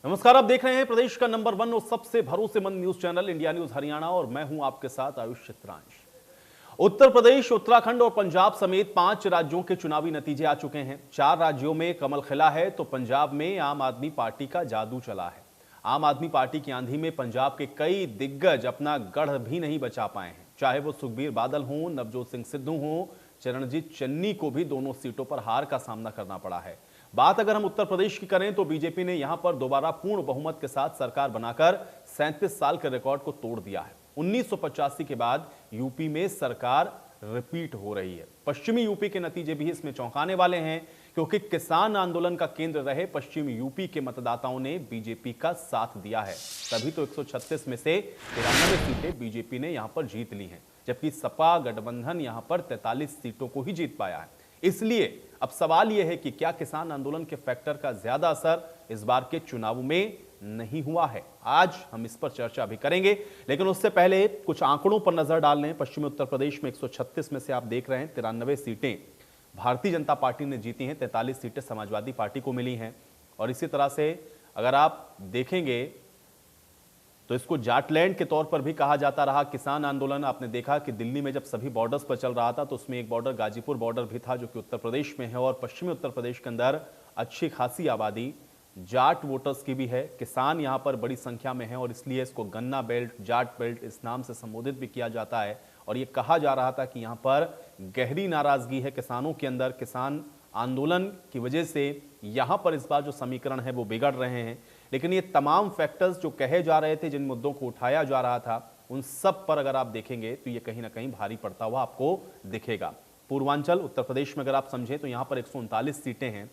नमस्कार, आप देख रहे हैं प्रदेश का नंबर 1 और सबसे भरोसेमंद news channel India news Haryana और मैं हूं आपके साथ आयुष चित्रांश। उत्तर प्रदेश, उत्तराखंड और पंजाब समेत 5 राज्यों के चुनावी नतीजे आ चुके हैं। 4 राज्यों में कमल खिला है तो पंजाब में आम आदमी पार्टी का जादू चला है। आम आदमी पार्टी की आंधी में पंजाब के कई दिग्गज अपना गढ़ भी नहीं बचा पाए हैं। चाहे वो सुखबीर बादल हों, नवजोत सिंह सिद्धू हों, चरणजीत चन्नी को भी दोनों सीटों पर हार का सामना करना पड़ा है। बात अगर हम उत्तर प्रदेश की करें तो बीजेपी ने यहां पर दोबारा पूर्ण बहुमत के साथ सरकार बनाकर 37 साल के रिकॉर्ड को तोड़ दिया है। 1985 के बाद यूपी में सरकार रिपीट हो रही है। पश्चिमी यूपी के नतीजे भी इसमें चौंकाने वाले हैं, क्योंकि किसान आंदोलन का केंद्र रहे पश्चिमी यूपी के मतदाताओं ने बीजेपी का साथ दिया है। तभी तो 136 में से 93 सीटें बीजेपी ने यहां पर जीत ली हैं, जबकि सपा गठबंधन यहां पर 43 सीटों को ही जीत पाया है। इसलिए अब सवाल यह है कि क्या किसान आंदोलन के फैक्टर का ज्यादा असर इस बार के चुनाव में नहीं हुआ है। आज हम इस पर चर्चा भी करेंगे, लेकिन उससे पहले कुछ आंकड़ों पर नजर डाल लें। पश्चिमी उत्तर प्रदेश में 136 में से आप देख रहे हैं 93 सीटें भारतीय जनता पार्टी ने जीती हैं, 43 सीटें समाजवादी पार्टी को मिली हैं। और इसी तरह से अगर आप देखेंगे तो इसको जाटलैंड के तौर पर भी कहा जाता रहा। किसान आंदोलन आपने देखा कि दिल्ली में जब सभी बॉर्डर्स पर चल रहा था तो उसमें एक बॉर्डर गाजीपुर बॉर्डर भी था, जो कि उत्तर प्रदेश में है। और पश्चिमी उत्तर प्रदेश के अंदर अच्छी खासी आबादी जाट वोटर्स की भी है। किसान यहां पर बड़ी संख्या में है और इसलिए इसको गन्ना बेल्ट, जाट बेल्ट इस नाम से संबोधित भी किया जाता है। और यह कहा जा रहा था कि यहां पर गहरी नाराजगी है किसानों के अंदर। किसान आंदोलन की वजह से यहां पर इस बार जो समीकरण है वो बिगड़ रहे हैं। लेकिन ये तमाम फैक्टर्स जो कहे जा रहे थे, जिन मुद्दों को उठाया जा रहा था, उन सब पर अगर आप देखेंगे तो ये कहीं ना कहीं भारी पड़ता हुआ आपको दिखेगा। पूर्वांचल उत्तर प्रदेश में अगर आप समझें तो यहां पर 139 सीटें हैं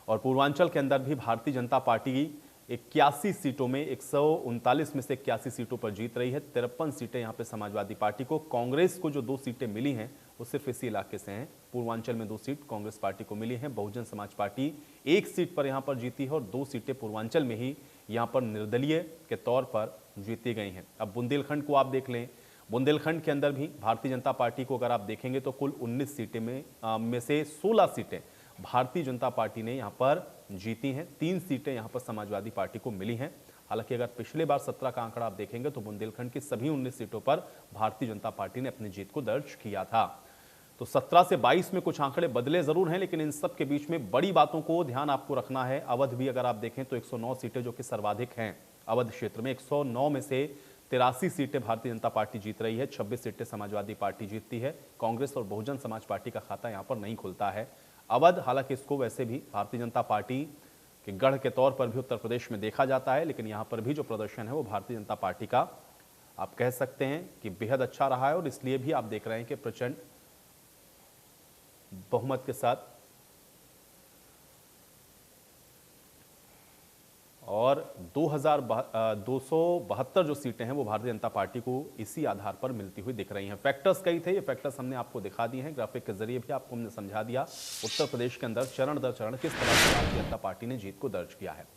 और पूर्वांचल के अंदर भी भारतीय जनता पार्टी 81 सीटों में 139 में से 81 सीटों पर जीत रही है। 53 सीटें यहां पे समाजवादी पार्टी को। कांग्रेस को जो 2 सीटें मिली हैं वो सिर्फ इसी इलाके से हैं। पूर्वांचल में 2 सीट कांग्रेस पार्टी को मिली हैं। बहुजन समाज पार्टी 1 सीट पर यहां पर जीती है और 2 सीटें पूर्वांचल में ही यहां पर निर्दलीय के तौर पर जीती गई हैं। अब बुंदेलखंड को आप देख लें, बुंदेलखंड के अंदर भी भारतीय जनता पार्टी को अगर आप देखेंगे तो कुल 19 सीटें में से 16 सीटें भारतीय जनता पार्टी ने यहां पर जीती हैं। 3 सीटें यहां पर समाजवादी पार्टी को मिली हैं। हालांकि अगर पिछले बार 17 का आंकड़ा आप देखेंगे तो बुंदेलखंड की सभी 19 सीटों पर भारतीय जनता पार्टी ने अपनी जीत को दर्ज किया था। तो 17 से 22 में कुछ आंकड़े बदले जरूर हैं, लेकिन इन सब के बीच में बड़ी बातों को ध्यान आपको रखना है। अवध भी अगर आप देखें तो 109 सीटें जो कि सर्वाधिक हैं अवध क्षेत्र में। 109 में से 83 सीटें भारतीय जनता पार्टी जीत रही है, 26 सीटें समाजवादी पार्टी जीतती है। कांग्रेस और बहुजन समाज पार्टी का खाता यहां पर नहीं खुलता है। अवध हालांकि इसको वैसे भी भारतीय जनता पार्टी के गढ़ के तौर पर भी उत्तर प्रदेश में देखा जाता है, लेकिन यहां पर भी जो प्रदर्शन है वो भारतीय जनता पार्टी का आप कह सकते हैं कि बेहद अच्छा रहा है। और इसलिए भी आप देख रहे हैं कि प्रचंड बहुमत के साथ और 272 जो सीटें हैं वो भारतीय जनता पार्टी को इसी आधार पर मिलती हुई दिख रही हैं। फैक्टर्स कई थे, ये फैक्टर्स हमने आपको दिखा दिए हैं, ग्राफिक के जरिए भी आपको हमने समझा दिया उत्तर प्रदेश के अंदर चरण दर चरण किस तरह से भारतीय जनता पार्टी ने जीत को दर्ज किया है।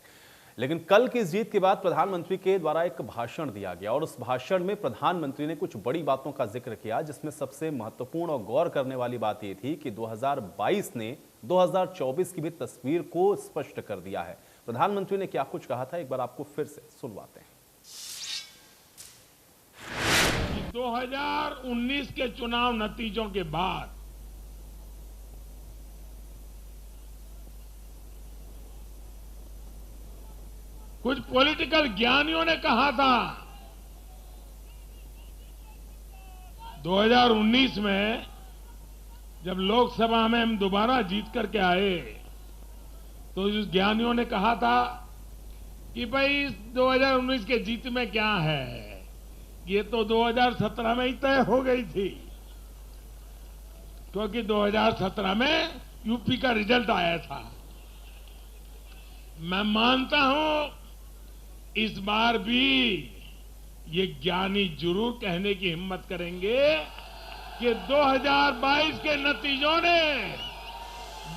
लेकिन कल की इस जीत के बाद प्रधानमंत्री के द्वारा एक भाषण दिया गया और उस भाषण में प्रधानमंत्री ने कुछ बड़ी बातों का जिक्र किया, जिसमें सबसे महत्वपूर्ण और गौर करने वाली बात यह थी कि 2022 ने 2024 की भी तस्वीर को स्पष्ट कर दिया है। प्रधानमंत्री ने क्या कुछ कहा था, एक बार आपको फिर से सुनवाते हैं। 2019 के चुनाव नतीजों के बाद कुछ पॉलिटिकल ज्ञानियों ने कहा था 2019 में जब लोकसभा में हम दोबारा जीत करके आए तो उस ज्ञानियों ने कहा था कि भाई 2019 के जीत में क्या है, ये तो 2017 में ही तय हो गई थी, क्योंकि 2017 में यूपी का रिजल्ट आया था। मैं मानता हूं इस बार भी ये ज्ञानी जरूर कहने की हिम्मत करेंगे कि 2022 के नतीजों ने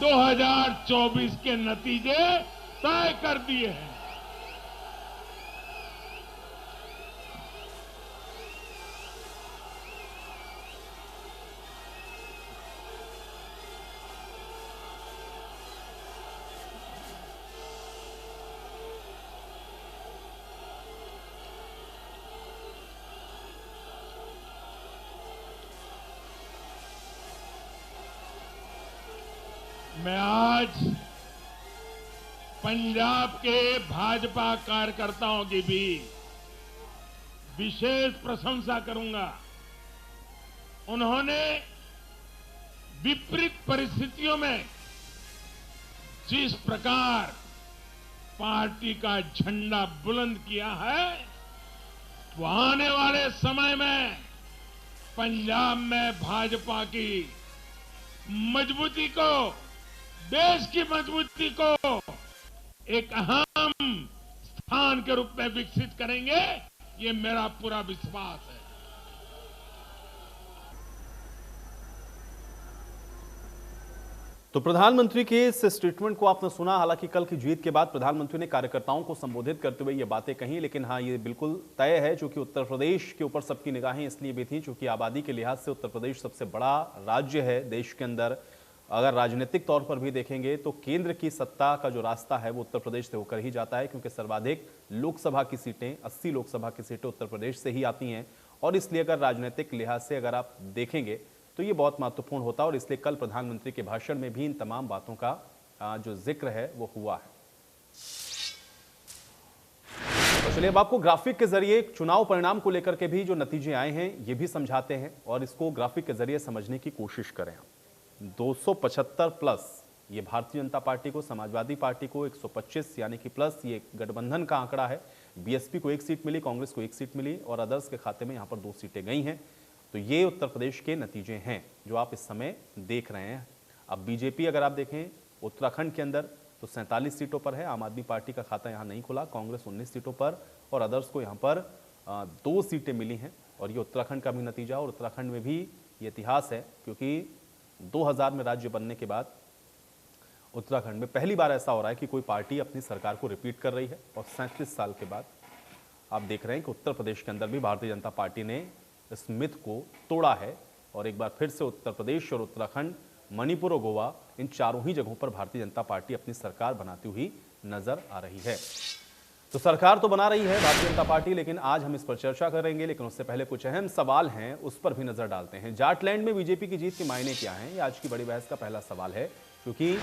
2024 के नतीजे तय कर दिए हैं। मैं आज पंजाब के भाजपा कार्यकर्ताओं की भी विशेष प्रशंसा करूंगा। उन्होंने विपरीत परिस्थितियों में जिस प्रकार पार्टी का झंडा बुलंद किया है, वो आने वाले समय में पंजाब में भाजपा की मजबूती को, देश की मजबूती को एक अहम स्थान के रूप में विकसित करेंगे, ये मेरा पूरा विश्वास है। तो प्रधानमंत्री के इस स्टेटमेंट को आपने सुना। हालांकि कल की जीत के बाद प्रधानमंत्री ने कार्यकर्ताओं को संबोधित करते हुए ये बातें कही, लेकिन हाँ, ये बिल्कुल तय है चूंकि उत्तर प्रदेश के ऊपर सबकी निगाहें इसलिए भी थी चूंकि आबादी के लिहाज से उत्तर प्रदेश सबसे बड़ा राज्य है देश के अंदर। अगर राजनीतिक तौर पर भी देखेंगे तो केंद्र की सत्ता का जो रास्ता है वो उत्तर प्रदेश से होकर ही जाता है, क्योंकि सर्वाधिक लोकसभा की सीटें 80 लोकसभा की सीटें उत्तर प्रदेश से ही आती हैं। और इसलिए अगर राजनीतिक लिहाज से अगर आप देखेंगे तो ये बहुत महत्वपूर्ण होता है, और इसलिए कल प्रधानमंत्री के भाषण में भी इन तमाम बातों का जो जिक्र है वो हुआ है। तो चलिए अब आपको ग्राफिक के जरिए चुनाव परिणाम को लेकर के भी जो नतीजे आए हैं ये भी समझाते हैं, और इसको ग्राफिक के जरिए समझने की कोशिश करें। 275 प्लस ये भारतीय जनता पार्टी को, समाजवादी पार्टी को 125 यानी कि प्लस, ये गठबंधन का आंकड़ा है। बीएसपी को 1 सीट मिली, कांग्रेस को 1 सीट मिली, और अदर्स के खाते में यहां पर 2 सीटें गई हैं। तो ये उत्तर प्रदेश के नतीजे हैं जो आप इस समय देख रहे हैं। अब बीजेपी अगर आप देखें उत्तराखंड के अंदर तो 47 सीटों पर है। आम आदमी पार्टी का खाता यहां नहीं खुला। कांग्रेस 19 सीटों पर, और अदर्स को यहां पर 2 सीटें मिली हैं। और ये उत्तराखंड का भी नतीजा, और उत्तराखंड में भी ये इतिहास है क्योंकि 2000 में राज्य बनने के बाद उत्तराखंड में पहली बार ऐसा हो रहा है कि कोई पार्टी अपनी सरकार को रिपीट कर रही है। और 37 साल के बाद आप देख रहे हैं कि उत्तर प्रदेश के अंदर भी भारतीय जनता पार्टी ने इस मिथ को तोड़ा है, और एक बार फिर से उत्तर प्रदेश और उत्तराखंड, मणिपुर और गोवा, इन चारों ही जगहों पर भारतीय जनता पार्टी अपनी सरकार बनाती हुई नजर आ रही है। तो सरकार तो बना रही है भारतीय जनता पार्टी, लेकिन आज हम इस पर चर्चा करेंगे। लेकिन उससे पहले कुछ अहम सवाल हैं उस पर भी नजर डालते हैं। जाटलैंड में बीजेपी की जीत के मायने क्या हैं, ये आज की बड़ी बहस का पहला सवाल है, क्योंकि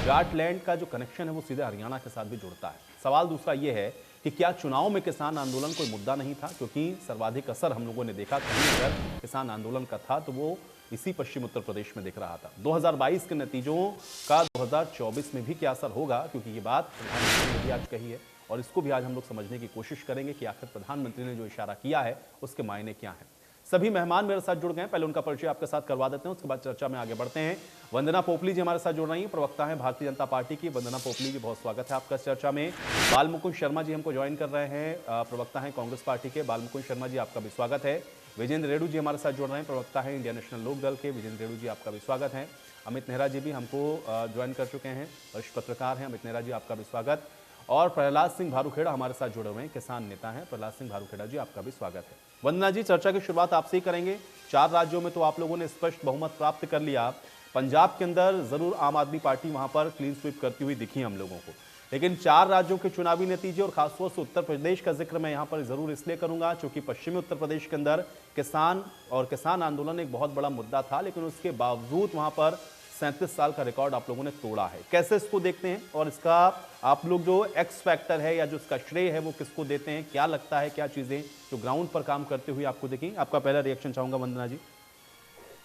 जाटलैंड का जो कनेक्शन है वो सीधे हरियाणा के साथ भी जुड़ता है। सवाल दूसरा ये है कि क्या चुनाव में किसान आंदोलन कोई मुद्दा नहीं था, क्योंकि सर्वाधिक असर हम लोगों ने देखा कहीं अगर किसान आंदोलन का था तो वो इसी पश्चिम उत्तर प्रदेश में दिख रहा था। 2022 के नतीजों का 2024 में भी क्या असर होगा, क्योंकि ये बात प्रधानमंत्री ने भी आज कही है, और इसको भी आज हम लोग समझने की कोशिश करेंगे कि आखिर प्रधानमंत्री ने जो इशारा किया है उसके मायने क्या हैं। सभी मेहमान मेरे साथ जुड़ गए हैं, पहले उनका परिचय आपके साथ करवा देते हैं, उसके बाद चर्चा में आगे बढ़ते हैं। वंदना पोपली जी हमारे साथ जुड़ रही हैं, प्रवक्ता हैं भारतीय जनता पार्टी की। वंदना पोपली जी, बहुत स्वागत है आपका इस चर्चा में। बालमुकुंद शर्मा जी हमको ज्वाइन कर रहे हैं, प्रवक्ता हैं कांग्रेस पार्टी के। बालमुकुंद शर्मा जी आपका भी स्वागत है। विजेंद्र रेड्डू जी हमारे साथ जुड़ रहे हैं, प्रवक्ता हैं इंडियन नेशनल लोक दल के। विजेंद्र रेड्डू जी आपका भी स्वागत है। अमित नेहरा जी भी हमको ज्वाइन कर चुके हैं, वरिष्ठ पत्रकार हैं। अमित नेहरा जी आपका भी स्वागत। और प्रहलाद सिंह भारूखेड़ा हमारे साथ जुड़े हुए हैं, किसान नेता हैं। प्रहलाद सिंह भारूखेड़ा जी आपका भी स्वागत है। वंदना जी, चर्चा की शुरुआत आपसे ही करेंगे। 4 राज्यों में तो आप लोगों ने स्पष्ट बहुमत प्राप्त कर लिया। पंजाब के अंदर जरूर आम आदमी पार्टी वहां पर क्लीन स्वीप करती हुई दिखी हम लोगों को, लेकिन 4 राज्यों के चुनावी नतीजे और खासतौर से उत्तर प्रदेश का जिक्र मैं यहां पर जरूर इसलिए करूंगा क्योंकि पश्चिमी उत्तर प्रदेश के अंदर किसान आंदोलन एक बहुत बड़ा मुद्दा था, लेकिन उसके बावजूद वहां पर 37 साल का रिकॉर्ड आप लोगों ने तोड़ा है। कैसे इसको देखते हैं, और इसका आप लोग जो एक्स फैक्टर है या जो इसका श्रेय है वो किसको देते हैं? क्या लगता है, क्या चीजें जो ग्राउंड पर काम करते हुए आपको दिखी? आपका पहला रिएक्शन चाहूंगा वंदना जी।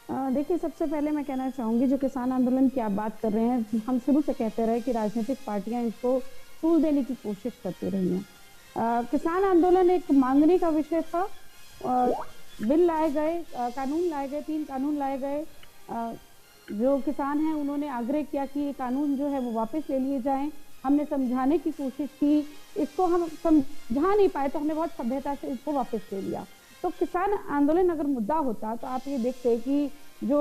देखिए, सबसे पहले मैं कहना चाहूंगी जो किसान आंदोलन की आप बात कर रहे हैं, हम शुरू से कहते रहे कि राजनीतिक पार्टियां इसको तूल देने की कोशिश करती रही हैं। किसान आंदोलन एक मांगने का विषय था। बिल लाए गए, कानून लाए गए, 3 कानून लाए गए। जो किसान हैं उन्होंने आग्रह किया कि ये कानून जो है वो वापस ले लिए जाएं। हमने समझाने की कोशिश की, इसको हम समझा नहीं पाए तो हमने बहुत सभ्यता से इसको वापस ले लिया। तो किसान आंदोलन अगर मुद्दा होता तो आप ये देखते कि जो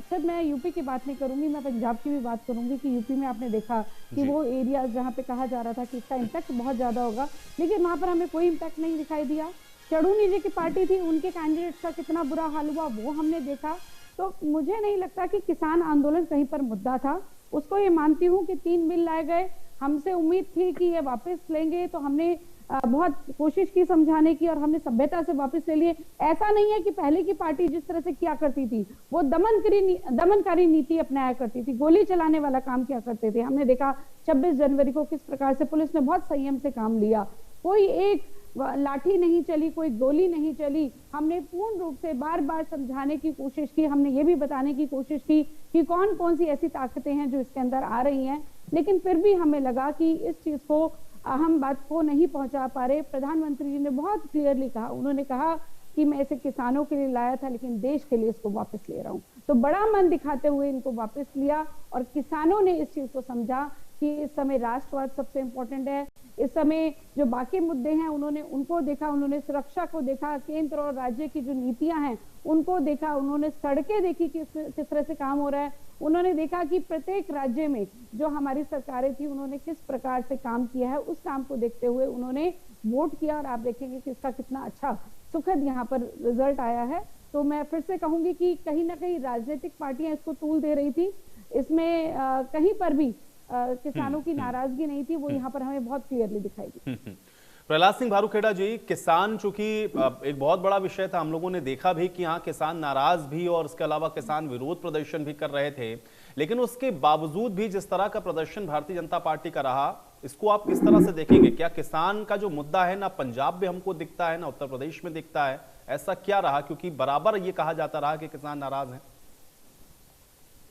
सिर्फ मैं यूपी की बात नहीं करूंगी, मैं पंजाब की भी बात करूंगी कि यूपी में आपने देखा कि वो एरिया जहाँ पे कहा जा रहा था कि इसका इम्पैक्ट बहुत ज्यादा होगा, लेकिन वहाँ पर हमें कोई इम्पैक्ट नहीं दिखाई दिया। चढ़ूनी जी की पार्टी थी, उनके कैंडिडेट्स का कितना बुरा हाल हुआ वो हमने देखा। तो मुझे नहीं लगता कि किसान आंदोलन कहीं पर मुद्दा था। उसको ये मानती हूँ कि 3 बिल लाए गए, हमसे उम्मीद थी कि ये वापस लेंगे, तो हमने बहुत कोशिश की समझाने की और हमने सभ्यता से वापस ले लिए। ऐसा नहीं है कि पहले की पार्टी जिस तरह से किया करती थी, वो दमनकारी नीति अपनाया करती थी, गोली चलाने वाला काम किया करते थे। हमने देखा 26 जनवरी को किस प्रकार से पुलिस ने बहुत संयम से काम लिया, कोई एक लाठी नहीं चली, कोई गोली नहीं चली। हमने पूर्ण रूप से बार बार समझाने की कोशिश की, हमने ये भी बताने की कोशिश की कि कौन कौन सी ऐसी ताकतें हैं जो इसके अंदर आ रही हैं, लेकिन फिर भी हमें लगा कि इस चीज को हम बात को नहीं पहुंचा पा रहे। प्रधानमंत्री जी ने बहुत क्लियरली कहा, उन्होंने कहा कि मैं इसे किसानों के लिए लाया था लेकिन देश के लिए इसको वापस ले रहा हूं। तो बड़ा मन दिखाते हुए इनको वापस लिया और किसानों ने इस चीज को समझा कि इस समय राष्ट्रवाद सबसे इंपॉर्टेंट है। इस समय जो बाकी मुद्दे हैं उन्होंने उनको देखा, उन्होंने सुरक्षा को देखा, केंद्र और राज्य की जो नीतियां हैं उनको देखा, उन्होंने सड़कें देखी कि किस तरह से काम हो रहा है, उन्होंने देखा कि प्रत्येक राज्य में जो हमारी सरकारें थी उन्होंने किस प्रकार से काम किया है। उस काम को देखते हुए उन्होंने वोट किया और आप देखेंगे कि इसका कितना अच्छा सुखद यहाँ पर रिजल्ट आया है। तो मैं फिर से कहूंगी कि कहीं ना कहीं राजनीतिक पार्टियां इसको तूल दे रही थी, इसमें कहीं पर भी किसानों की नाराजगी नहीं थी, वो यहाँ पर हमें बहुत क्लियरली दिखाई दी। प्रहलाद सिंह भारूखेड़ा जी, किसान चूंकि एक बहुत बड़ा विषय था, हम लोगों ने देखा भी कि यहाँ किसान नाराज भी और उसके अलावा किसान विरोध प्रदर्शन भी कर रहे थे, लेकिन उसके बावजूद भी जिस तरह का प्रदर्शन भारतीय जनता पार्टी का रहा, इसको आप किस तरह से देखेंगे? क्या किसान का जो मुद्दा है ना पंजाब में हमको दिखता है ना उत्तर प्रदेश में दिखता है, ऐसा क्या रहा? क्योंकि बराबर ये कहा जाता रहा कि किसान नाराज हैं।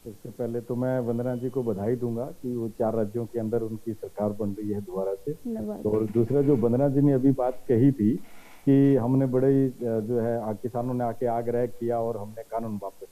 सबसे पहले तो मैं वंदना जी को बधाई दूंगा कि वो 4 राज्यों के अंदर उनकी सरकार बन रही है दोबारा से। और दूसरा जो वंदना जी ने अभी बात कही थी कि हमने बड़े जो है किसानों ने आके आग्रह किया और हमने कानून वापस,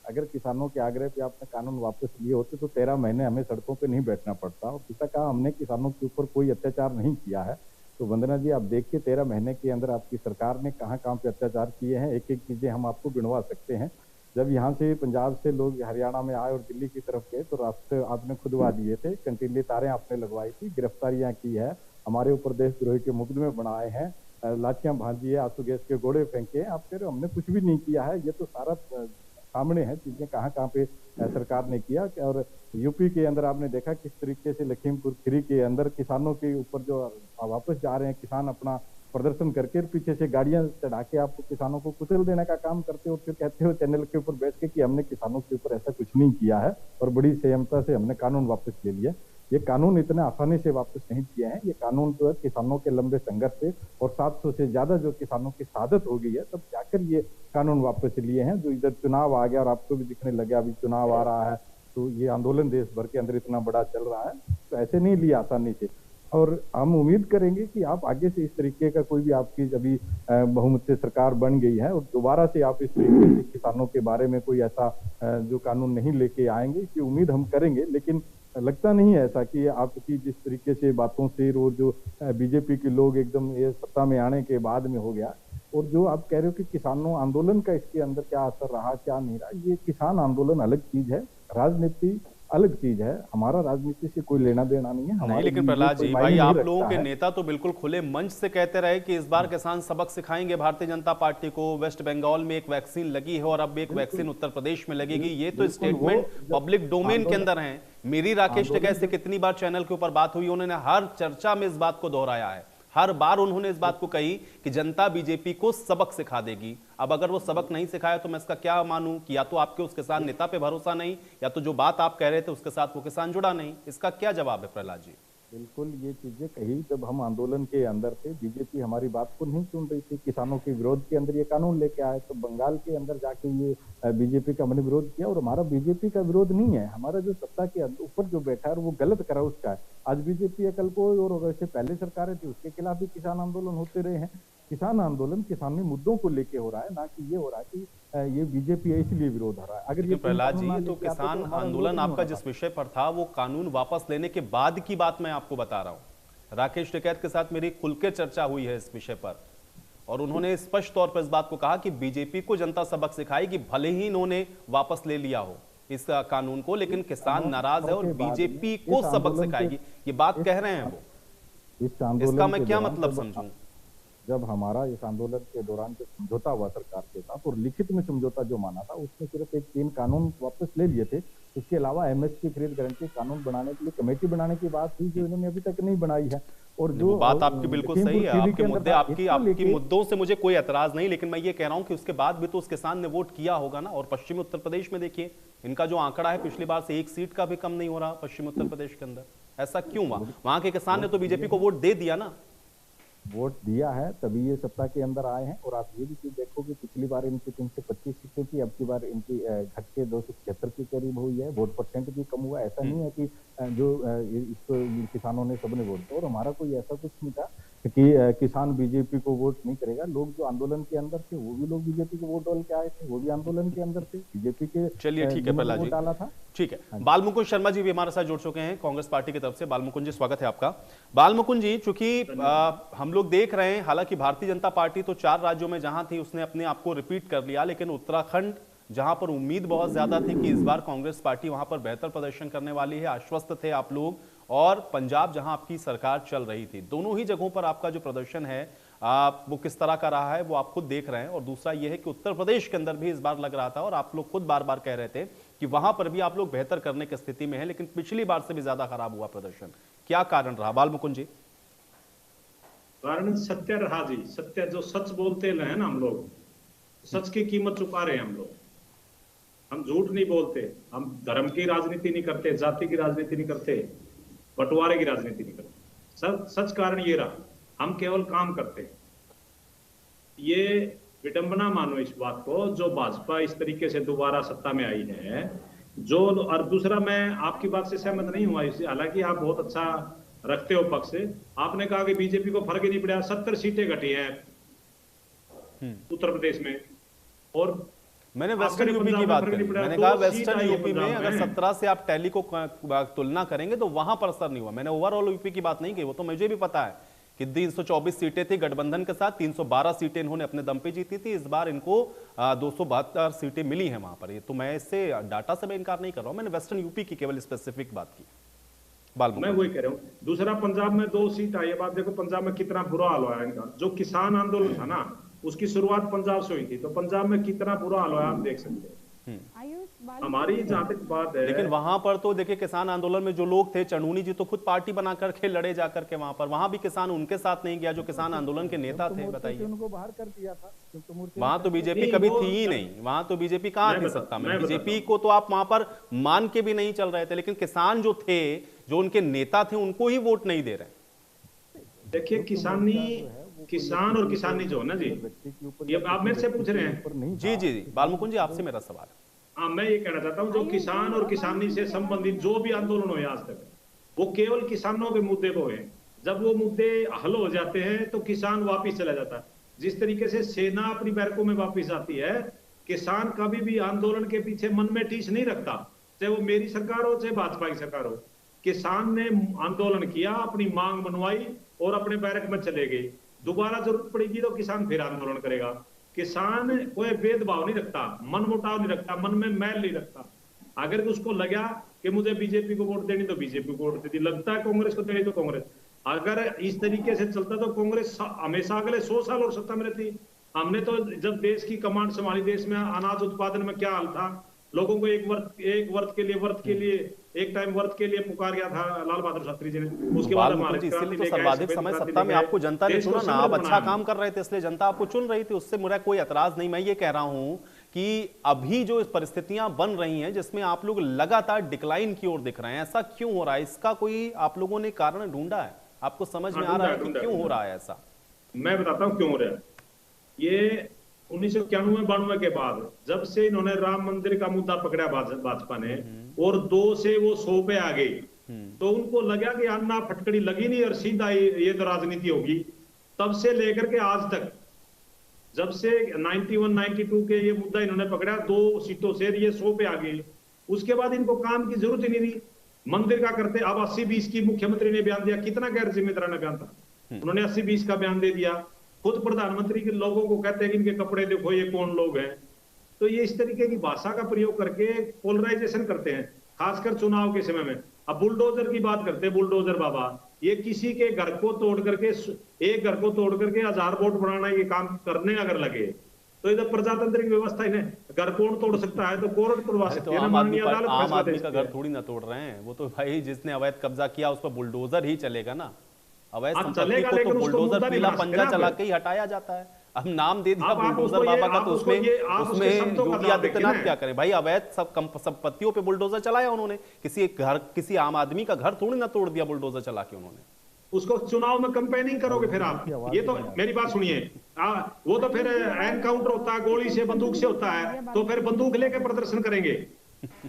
अगर किसानों के आग्रह पे आपने कानून वापस लिए होते तो 13 महीने हमें सड़कों पे नहीं बैठना पड़ता। और दूसरा कहा हमने किसानों के ऊपर कोई अत्याचार नहीं किया है। तो वंदना जी आप देखिए 13 महीने के अंदर आपकी सरकार ने कहाँ पे अत्याचार किए हैं, एक एक चीजें हम आपको गिनवा सकते हैं। जब यहाँ से पंजाब से लोग हरियाणा में आए और दिल्ली की तरफ गए तो रास्ते आपने खुदवा दिए थे, कंटीली तारें आपने लगवाई थी, गिरफ्तारियां की है, हमारे ऊपर देशद्रोही के मुकदमे बनाए हैं, लाठियां भांजी है, आंसू गैस के गोले फेंके। आप कह रहे हो हमने कुछ भी नहीं किया है, ये तो सारा सामने है चीजें कहाँ पे सरकार ने किया। और यूपी के अंदर आपने देखा किस तरीके से लखीमपुर खीरी के अंदर किसानों के ऊपर जो वापस जा रहे हैं किसान अपना प्रदर्शन करके, पीछे से गाड़ियां चढ़ा के आपको किसानों को कुचल देने का काम करते हो, फिर कहते हो चैनल के ऊपर बैठ के कि हमने किसानों के ऊपर ऐसा कुछ नहीं किया है और बड़ी संयमता से हमने कानून वापस ले लिया। ये कानून इतने आसानी से वापस नहीं किए हैं, ये कानून जो है किसानों के लंबे संघर्ष से और 700 से ज्यादा जो किसानों की शहादत हो गई है तब जाकर ये कानून वापस लिए हैं। जो इधर चुनाव आ गया और आपको भी दिखने लगे अभी चुनाव आ रहा है तो ये आंदोलन देश भर के अंदर इतना बड़ा चल रहा है, तो ऐसे नहीं लिया आसानी से। और हम उम्मीद करेंगे कि आप आगे से इस तरीके का कोई भी आपकी अभी बहुमत से सरकार बन गई है और दोबारा से आप इस तरीके से किसानों के बारे में कोई ऐसा जो कानून नहीं लेके आएंगे, इसकी उम्मीद हम करेंगे। लेकिन लगता नहीं है ऐसा कि आपकी जिस तरीके से बातों से और जो बीजेपी के लोग एकदम ये सत्ता में आने के बाद में हो गया। और जो आप कह रहे हो कि किसानों आंदोलन का इसके अंदर क्या असर रहा क्या नहीं रहा, ये किसान आंदोलन अलग चीज है, राजनीति अलग चीज है, हमारा राजनीति से कोई लेना देना नहीं है। नहीं, लेकिन प्रहलाद जी भाई आप लोगों के नेता तो बिल्कुल खुले मंच से कहते रहे कि इस बार किसान सबक सिखाएंगे भारतीय जनता पार्टी को, वेस्ट बंगाल में एक वैक्सीन लगी है और अब एक वैक्सीन उत्तर प्रदेश में लगेगी, ये तो स्टेटमेंट पब्लिक डोमेन के अंदर है। मेरी राकेश टिकैत से कितनी बार चैनल के ऊपर बात हुई, उन्होंने हर चर्चा में इस बात को दोहराया है, हर बार उन्होंने इस बात को कही कि जनता बीजेपी को सबक सिखा देगी। अब अगर वो सबक नहीं सिखाया तो मैं इसका क्या मानूं कि या तो आपके उस किसान नेता पे भरोसा नहीं या तो जो बात आप कह रहे थे उसके साथ वो किसान जुड़ा नहीं। इसका क्या जवाब है प्रहलाद जी? बिल्कुल ये चीजें कही जब हम आंदोलन के अंदर थे, बीजेपी हमारी बात को नहीं सुन रही थी, किसानों के विरोध के अंदर ये कानून लेके आए, तो बंगाल के अंदर जाके ये बीजेपी का हमने विरोध किया। और हमारा बीजेपी का विरोध नहीं है, हमारा जो सत्ता के ऊपर जो बैठा है वो गलत करा उसका है। आज बीजेपी है कल को और वैसे पहले सरकारें थी उसके खिलाफ भी किसान आंदोलन होते रहे हैं। किसान आंदोलन किसानी मुद्दों को लेके हो रहा है, ना कि ये हो रहा है कि ये बीजेपी है इसलिए विरोध हो रहा है। अगर ये प्रहलाद जी तो किसान आंदोलन आपका जिस विषय पर था वो कानून वापस लेने के बाद की बात मैं आपको बता रहा हूं। राकेश टिकैत के साथ मेरी खुल के चर्चा हुई है इस विषय पर और उन्होंने स्पष्ट तौर पर इस बात को कहा कि बीजेपी को जनता सबक सिखाएगी, भले ही इन्होंने वापस ले लिया हो इस कानून को, लेकिन किसान नाराज है और बीजेपी को सबक सिखाएगी, ये बात कह रहे हैं वो। इसका मैं क्या मतलब समझूं? जब हमारा इस आंदोलन के दौरान जो समझौता हुआ सरकार के साथ और लिखित में समझौता जो माना था उसमें सिर्फ एक 3 कानून वापस ले लिए थे। इसके अलावा एमएसपी खरीद गारंटी कानून बनाने के लिए कमेटी बनाने की बात थी, जो इन्होंने अभी तक नहीं बनाई है। और जो बात आपकी बिल्कुल सही है, आपके मुद्दे आपकी मुद्दों से मुझे कोई एतराज नहीं, लेकिन मैं ये कह रहा हूं कि उसके बाद भी तो उस किसान ने वोट किया होगा ना। और पश्चिमी उत्तर प्रदेश में देखिए, इनका जो आंकड़ा है पिछली बार से 1 सीट का भी कम नहीं हो रहा पश्चिमी उत्तर प्रदेश के अंदर। ऐसा क्यों हुआ? वहां के किसान ने तो बीजेपी को वोट दे दिया ना। वोट दिया है तभी ये सत्ता के अंदर आए हैं। और आप ये भी चीज देखो कि पिछली बार इनकी 325 सीटें थी, अब की बार इनकी घट के 276 के करीब हुई है। वोट परसेंट भी कम हुआ। ऐसा नहीं है कि जो इसको किसानों ने सबने वोट दिया। और हमारा कोई ऐसा कुछ नहीं था कि किसान बीजेपी को वोट नहीं करेगा। लोग जो आंदोलन के अंदर थे वो भी लोग बीजेपी को वोट डाल के आए थे, वो भी आंदोलन के अंदर थे, बीजेपी के। चलिए ठीक है प्रहलाद जी, डाला था। ठीक है। बालमुकुंद शर्मा जी भी हमारे साथ जुड़ चुके हैं कांग्रेस पार्टी की तरफ से। बालमुकुंद जी स्वागत है आपका। बालमुकुंद जी, चूंकि हम लोग देख रहे हैं, हालांकि भारतीय जनता पार्टी तो 4 राज्यों में जहां थी उसने अपने आप को रिपीट कर लिया, लेकिन उत्तराखंड जहां पर उम्मीद बहुत ज्यादा थी कि इस बार कांग्रेस पार्टी वहां पर बेहतर प्रदर्शन करने वाली है, आश्वस्त थे आप लोग, और पंजाब जहां आपकी सरकार चल रही थी, दोनों ही जगहों पर आपका जो प्रदर्शन है वो किस तरह का रहा है वो आप खुद देख रहे हैं। और दूसरा यह है कि उत्तर प्रदेश के अंदर भी इस बार लग रहा था, और आप लोग खुद बार बार कह रहे थे कि वहां पर भी आप लोग बेहतर करने की स्थिति में है, लेकिन पिछली बार से भी ज्यादा खराब हुआ प्रदर्शन। क्या कारण रहा बालमुकुंद जी? कारण सत्य रहा जी। सत्य, जो सच बोलते हैं ना हम लोग, सच की कीमत चुका रहे हैं हम लोग। हम झूठ नहीं बोलते, हम धर्म की राजनीति नहीं करते, जाति की राजनीति नहीं करते, बंटवारे की राजनीति नहीं करते। सच कारण ये रहा, हम केवल काम करते हैं। ये विडंबना मानो इस बात को, जो भाजपा इस तरीके से दोबारा सत्ता में आई है। जो, और दूसरा, मैं आपकी बात से सहमत नहीं हुआ इससे, हालांकि आप बहुत अच्छा रखते हो पक्ष से। आपने कहा कि बीजेपी को फर्क ही नहीं पड़ा। 70 सीटें घटी हैं उत्तर प्रदेश में। और मैंने वेस्टर्न यूपी की बात करी, मैंने कहा वेस्टर्न यूपी में अगर 17 से आप टैली को तुलना करेंगे तो वहां पर असर नहीं हुआ। मैंने ओवरऑल यूपी की बात नहीं की, वो तो मुझे भी पता है कि 324 सीटें थी गठबंधन के साथ, 312 सीटें इन्होंने अपने दम पे जीती थी। इस बार इनको 272 सीटें मिली हैं वहां पर। ये तो मैं इससे डाटा से मैं इनकार नहीं कर रहा हूं, मैंने वेस्टर्न यूपी की केवल स्पेसिफिक बात की। मैं वही कह रहा हूँ। दूसरा, पंजाब में 2 सीट आई है। बात देखो पंजाब में कितना बुरा हाल हुआ है इनका। जो किसान आंदोलन था ना, उसकी शुरुआत पंजाब से हुई थी, तो पंजाब में कितना बुरा हाल हुआ है आप देख सकते हैं। हमारी जहां तक बात है, लेकिन वहां पर तो देखिए किसान आंदोलन में जो लोग थे, चंडूनी जी तो खुद पार्टी बना करके लड़े जाकर के वहां पर, वहां भी किसान उनके साथ नहीं गया जो किसान आंदोलन के नेता थे। बताइए, उनको बाहर कर दिया था। वहां तो बीजेपी कभी थी ही नहीं, वहां तो बीजेपी कहां थी सत्ता में। बीजेपी को तो आप वहां पर मान के भी नहीं चल रहे थे, लेकिन किसान जो थे, जो उनके नेता थे, उनको ही वोट नहीं दे रहे। देखिए किसान और किसानी जो है ना जी, ये आप मेरे से पूछ रहे हैं। जी जी जी बालमुकुंद जी, आपसे मेरा सवाल है। हाँ, मैं ये कहना चाहता हूँ, जो किसान और किसानी से संबंधित जो भी आंदोलन हुए आज तक, वो केवल किसानों के मुद्दे को है। जब वो मुद्दे हल हो जाते हैं तो किसान वापिस चला जाता है। जिस तरीके से सेना अपनी बैरकों में वापिस आती है, किसान कभी भी आंदोलन के पीछे मन में टीस नहीं रखता, चाहे वो मेरी सरकार हो चाहे भाजपा की सरकार हो। किसान ने आंदोलन किया, अपनी मांग मनवाई और अपने बैरक में चले गए। दोबारा जरूरत पड़ेगी तो किसान फिर आंदोलन करेगा। किसान कोई भेदभाव नहीं रखता, मन मुटाव नहीं रखता, मन में मैल नहीं रखता। अगर उसको लगा कि मुझे बीजेपी को वोट देनी तो बीजेपी को वोट देती, लगता है कांग्रेस को देनी तो कांग्रेस। अगर इस तरीके से चलता तो कांग्रेस हमेशा अगले 100 साल और सत्ता में रहती। हमने तो जब देश की कमांड संभाली, देश में अनाज उत्पादन में क्या हाल था, लोगों को एक वर्त के लिए एक टाइम वर्त के लिए पुकार गया था लाल बहादुर शास्त्री जी ने। उसके बाद हमारे इसीलिए तो सर्वाधिक समय सत्ता में आपको जनता ने चुना ना, आप अच्छा काम कर रहे थे इसलिए जनता आपको चुन रही थी, उससे मेरा कोई एतराज नहीं। मैं ये कह रहा हूं कि अभी जो परिस्थितियां बन रही हैं जिसमें आप लोग लगातार डिक्लाइन की ओर दिख रहे हैं, ऐसा क्यों हो रहा है? इसका कोई आप लोगों ने कारण ढूंढा है? आपको समझ में आ रहा है कि क्यों हो रहा है ऐसा? मैं बताता हूं क्यों हो रहा है। ये 1991-92 के बाद जब से इन्होंने राम मंदिर का मुद्दा पकड़ा भाजपा ने, और 2 से वो 100 पे आ गई, तो उनको लगा कि अन्ना फटकड़ी लगी नहीं और सीधा ये तो राजनीति होगी। तब से लेकर के आज तक, जब से 91-92 के ये मुद्दा इन्होंने पकड़ा, 2 सीटों से ये 100 पे आ गए। उसके बाद इनको काम की जरूरत ही नहीं रही, मंदिर का करते। अब 80-20 की मुख्यमंत्री ने बयान दिया, कितना गैर जिम्मेदाराना बयान था, उन्होंने 80-20 का बयान दे दिया। खुद प्रधानमंत्री के लोगों को कहते हैं कि इनके कपड़े देखो, ये कौन लोग हैं। तो ये इस तरीके की भाषा का प्रयोग करके पोलराइजेशन करते हैं, खासकर चुनाव के समय में। अब बुलडोजर की बात करते हैं, बुलडोजर बाबा, ये किसी के घर को तोड़ करके, एक घर को तोड़ करके 1000 वोट बनाना, ये काम करने अगर लगे तो इधर प्रजातांत्रिक व्यवस्था इन्हें घर कौन तोड़ सकता है? तो कोर्ट तोड़वा सकती है ना, माननीय अदालत आम फैसला आदमी दे का सकती है। घर थोड़ी ना तोड़ रहे हैं, वो तो भाई जिसने अवैध कब्जा किया उस पर बुलडोजर ही चलेगा ना। अवैध हाँ, संपत्ति चलेगा, को तो लेकिन उसको बुलडोजर मुद्दा नहीं पीला बना सकते पंजा ना चला आप। के ही हटाया जाता है। अब नाम दे दिया आप बुलडोजर उसको बाबा का, आप तो उसको उसमें आप उसके शब्दों का योगी दाव देखिए आदित्यनाथ ना। क्या करें भाई? अवैध सब संपत्तियों पे बुलडोजर चलाया उन्होंने, किसी आम आदमी का घर थोड़ी ना तोड़ दिया बुलडोजर चला के उन्होंने। उसको चुनाव में कंपेनिंग करोगे फिर आप? ये तो मेरी बात सुनिए, वो तो फिर एनकाउंटर होता है, गोली से बंदूक से होता है, तो फिर बंदूक लेके प्रदर्शन करेंगे।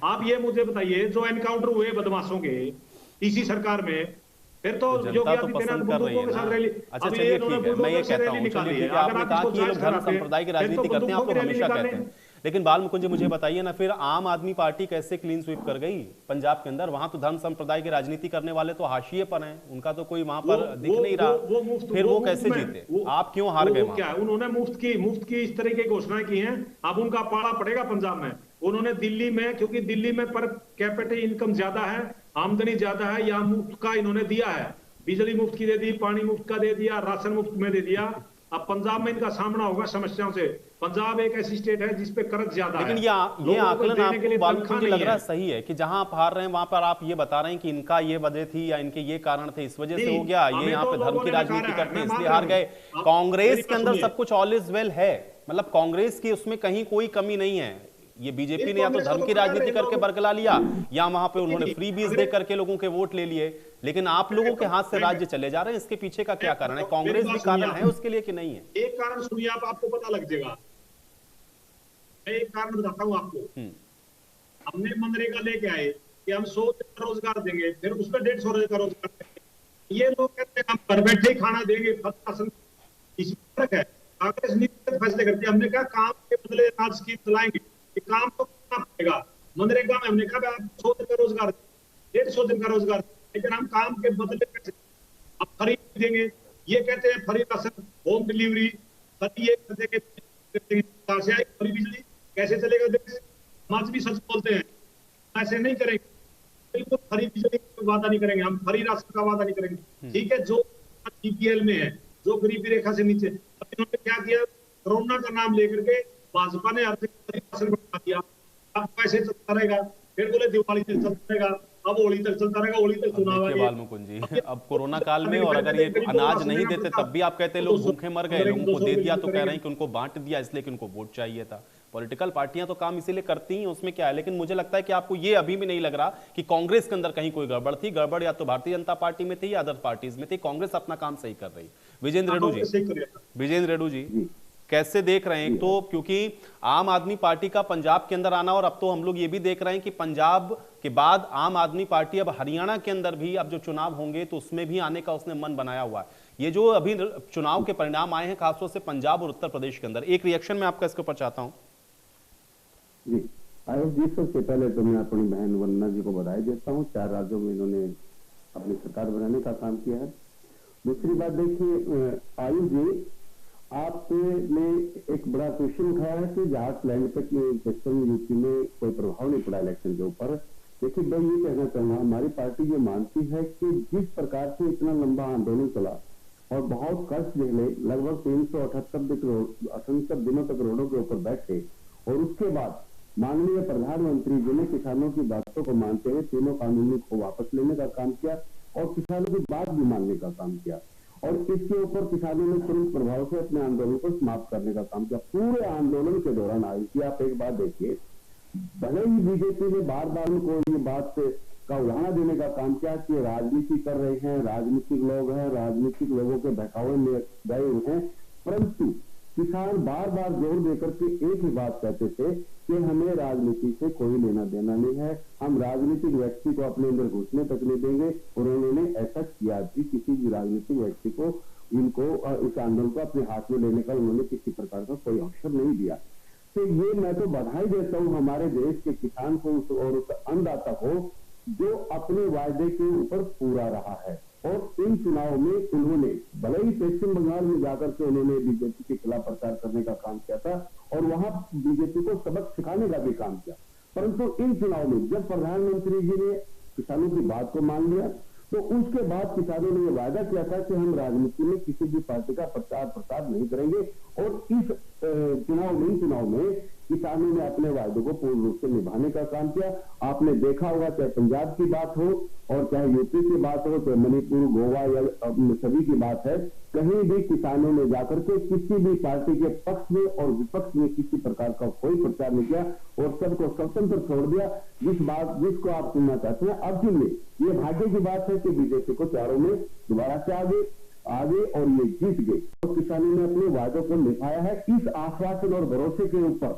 आप ये मुझे बताइए, जो एनकाउंटर हुए बदमाशों के इसी सरकार में, फिर तो योगी जनता तो आदित्यनाथ पसंद कर रही बंदूकों के साथ है रैली। ना। अच्छा अब चलिए ये ठीक है, मैं ये बुलडोजर से कहता रैली हूँ, निकाली चलिए है। ठीक है, अगर आपने आप कहा इसको कि ये लोग जांच धर्म कराते हैं, संप्रदाय की फिर तो राजनीति करते हैं, बंदूकों आपको की रैली हमेशा कहते निकालें। हैं। लेकिन बाल मुकुंद जी मुझे बताइए ना, फिर आम आदमी पार्टी कैसे क्लीन स्वीप कर गई पंजाब के अंदर? वहां तो धर्म संप्रदाय की राजनीति करने वाले तो हाशिए पर हैं, उनका तो कोई वहां पर दिख नहीं रहा, फिर वो कैसे जीते? आप क्यों हार गए? क्या उन्होंने मुफ्त की इस तरह की घोषणाएं की हैं। अब उनका पाला पड़ेगा पंजाब में। उन्होंने दिल्ली में, क्योंकि दिल्ली में पर कैपिटल इनकम ज्यादा है, आमदनी ज्यादा है, यहाँ मुफ्त का इन्होंने दिया है। बिजली मुफ्त की दे दी, पानी मुफ्त का दे दिया, राशन मुफ्त में दे दिया। अब पंजाब में इनका सामना होगा समस्याओं से। पंजाब एक ऐसी स्टेट है जिसपे कर्ज ज्यादा है। लेकिन ये आकलन आपको बाल मुकुंद जी लग रहा है सही है कि जहां आप हार रहे हैं वहां पर आप ये बता रहे हैं कि इनका ये वजह थी या इनके ये कारण थे, इस वजह से हो गया, ये यहाँ पे धर्म की राजनीति करते हैं इसलिए हार गए। कांग्रेस के अंदर सब कुछ ऑल इज वेल है, मतलब कांग्रेस की उसमें कहीं कोई कमी नहीं है। ये बीजेपी ने या तो धर्म की राजनीति करके बरगला लिया, या वहां पे उन्होंने फ्री बीज दे करके लोगों के वोट ले लिए, लेकिन आप लोगों के हाथ से राज्य चले जा रहे हैं। इसके पीछे का क्या कारण है? कांग्रेस भी कारण है उसके लिए कि नहीं है? एक कारण सुनिए, आपको पता लग जाएगा। मैं एक कारण बताता हूँ आपको। हमने मनरेगा लेके आए कि हम 100 रोजगार देंगे, फिर उस पर 150 का रोजगार देंगे। ये लोग कहते हैं हम घर बैठे ही खाना देंगे, इसी फर्क है। कांग्रेस नीति फैसले करती है। हमने कहा काम के बदले राज स्कीम चलाएंगे, काम तो करना पड़ेगा। मनरेगा में हमने कहा आप 100 दिन का रोजगार, 150 दिन का रोजगार, लेकिन हम काम के बदले कैसे आप खरीद देंगे? ये कहते हैं फ्री राशन, होम डिलीवरी, ये फ्री बिजली, कैसे चलेगा देश? हम आज भी सच बोलते हैं, ऐसे नहीं करेंगे, बिल्कुल फ्री बिजली का वादा नहीं करेंगे, हम फ्री राशन का वादा नहीं करेंगे। ठीक है, जो बीपीएल में है, जो गरीबी रेखा से नीचे, इन्होंने क्या किया? कोरोना का नाम लेकर के भाजपा ने आर्थिक राशन बढ़ा दिया। अब कैसे चलता रहेगा? फिर बोले दिवाली तक चलता रहेगा, अब होली तक चलता रहेगा, होली तक चुनाव है। बाल मुकुंद जी, अब कोरोना काल में और अगर ये अनाज नहीं देते तब भी आप कहते हैं लोग भूखे मर गए, लोगों को दे दिया तो कह रहे हैं कि उनको बांट दिया इसलिए कि उनको वोट चाहिए था। पॉलिटिकल पार्टियां तो काम इसीलिए करती हैं, उसमें क्या है। लेकिन मुझे लगता है कि आपको ये अभी भी नहीं लग रहा कि कांग्रेस के अंदर कहीं कोई गड़बड़ थी। गड़बड़ या तो भारतीय जनता पार्टी में थी या अदर पार्टीज में थी। कांग्रेस अपना काम सही कर रही। विजेंद्र रेड्डी जी कैसे देख रहे हैं? एक तो क्योंकि आम आदमी पार्टी का पंजाब के अंदर आना, और अब तो हम लोग ये भी देख रहे हैं कि पंजाब के बाद आम आदमी पार्टी अब हरियाणा के अंदर भी अब जो चुनाव होंगे तो उसमें भी आने का उसने मन बनाया हुआ है। ये जो अभी चुनाव के परिणाम आए हैं खासतौर से पंजाब और उत्तर प्रदेश के अंदर, एक रिएक्शन मैं आपका इसके ऊपर चाहता हूँ। जी आयुष जी, सबसे पहले तो मैं अपनी बहन वंदना जी को बधाई देता हूँ। 4 राज्यों में इन्होंने अपनी सरकार बनाने का काम किया है। दूसरी बात देखिए आयुष जी, आपने एक बड़ा क्वेश्चन उठाया है कि झारखंड लैंड पे पश्चिम यूपी में कोई प्रभाव नहीं पड़ा इलेक्शन के ऊपर। देखिए मैं ये कहना चाहूंगा, हमारी पार्टी ये मानती है कि जिस प्रकार से इतना लंबा आंदोलन चला और बहुत कष्ट झेले, लगभग 378 दिनों तक रोडों के ऊपर बैठे, और उसके बाद माननीय प्रधानमंत्री जी ने किसानों की बातों को मानते हुए तीनों कानूनों को वापस लेने का काम किया और किसानों की बात भी मानने का काम किया, और इसके ऊपर किसानों ने तुरंत प्रभाव से अपने आंदोलन को समाप्त करने का काम किया। पूरे आंदोलन के दौरान आयुषी आप एक बात देखिए, भले ही बीजेपी ने बार बार उनको ये बात का उदाहरण देने का काम किया कि राजनीति कर रहे हैं, राजनीतिक लोग हैं, राजनीतिक लोगों के बहकावे में गए हुए हैं, परंतु किसान बार बार जोर देकर के एक ही बात कहते थे कि हमें राजनीति से कोई लेना देना नहीं है, हम राजनीतिक व्यक्ति को अपने अंदर घुसने तक नहीं देंगे। और उन्होंने ऐसा किया भी, किसी भी राजनीतिक व्यक्ति को इनको इस आंदोलन को अपने हाथ में लेने का उन्होंने किसी प्रकार का कोई अवसर नहीं दिया। तो ये मैं तो बधाई देता हूँ हमारे देश के किसान को और उस अन्नदाता को जो अपने वायदे के ऊपर पूरा रहा है। और इन चुनाव में उन्होंने भले ही पश्चिम बंगाल में जाकर के उन्होंने बीजेपी के खिलाफ प्रचार करने का काम किया था और वहां बीजेपी को सबक सिखाने का भी काम किया, परंतु इन चुनाव में जब प्रधानमंत्री जी ने किसानों की बात को मान लिया तो उसके बाद किसानों ने यह वायदा किया था कि हम राजनीति में किसी भी पार्टी का प्रचार प्रसार नहीं करेंगे और इस चुनाव में किसानों ने अपने वायदों को पूर्ण रूप से निभाने का काम किया। आपने देखा होगा, चाहे पंजाब की बात हो और चाहे यूपी की बात हो, चाहे मणिपुर, गोवा या सभी की बात है, कहीं भी किसानों ने जाकर के किसी भी पार्टी के पक्ष में और विपक्ष में किसी प्रकार का कोई प्रचार नहीं किया और सबको स्वतंत्र छोड़ दिया। जिसको आप सुनना चाहते हैं अब सुनिए। ये भाग्य की बात है कि बीजेपी को चारों में दोबारा से आगे और ये जीत गए। तो किसानों ने अपने वादों को निभाया है इस आश्वासन और भरोसे के ऊपर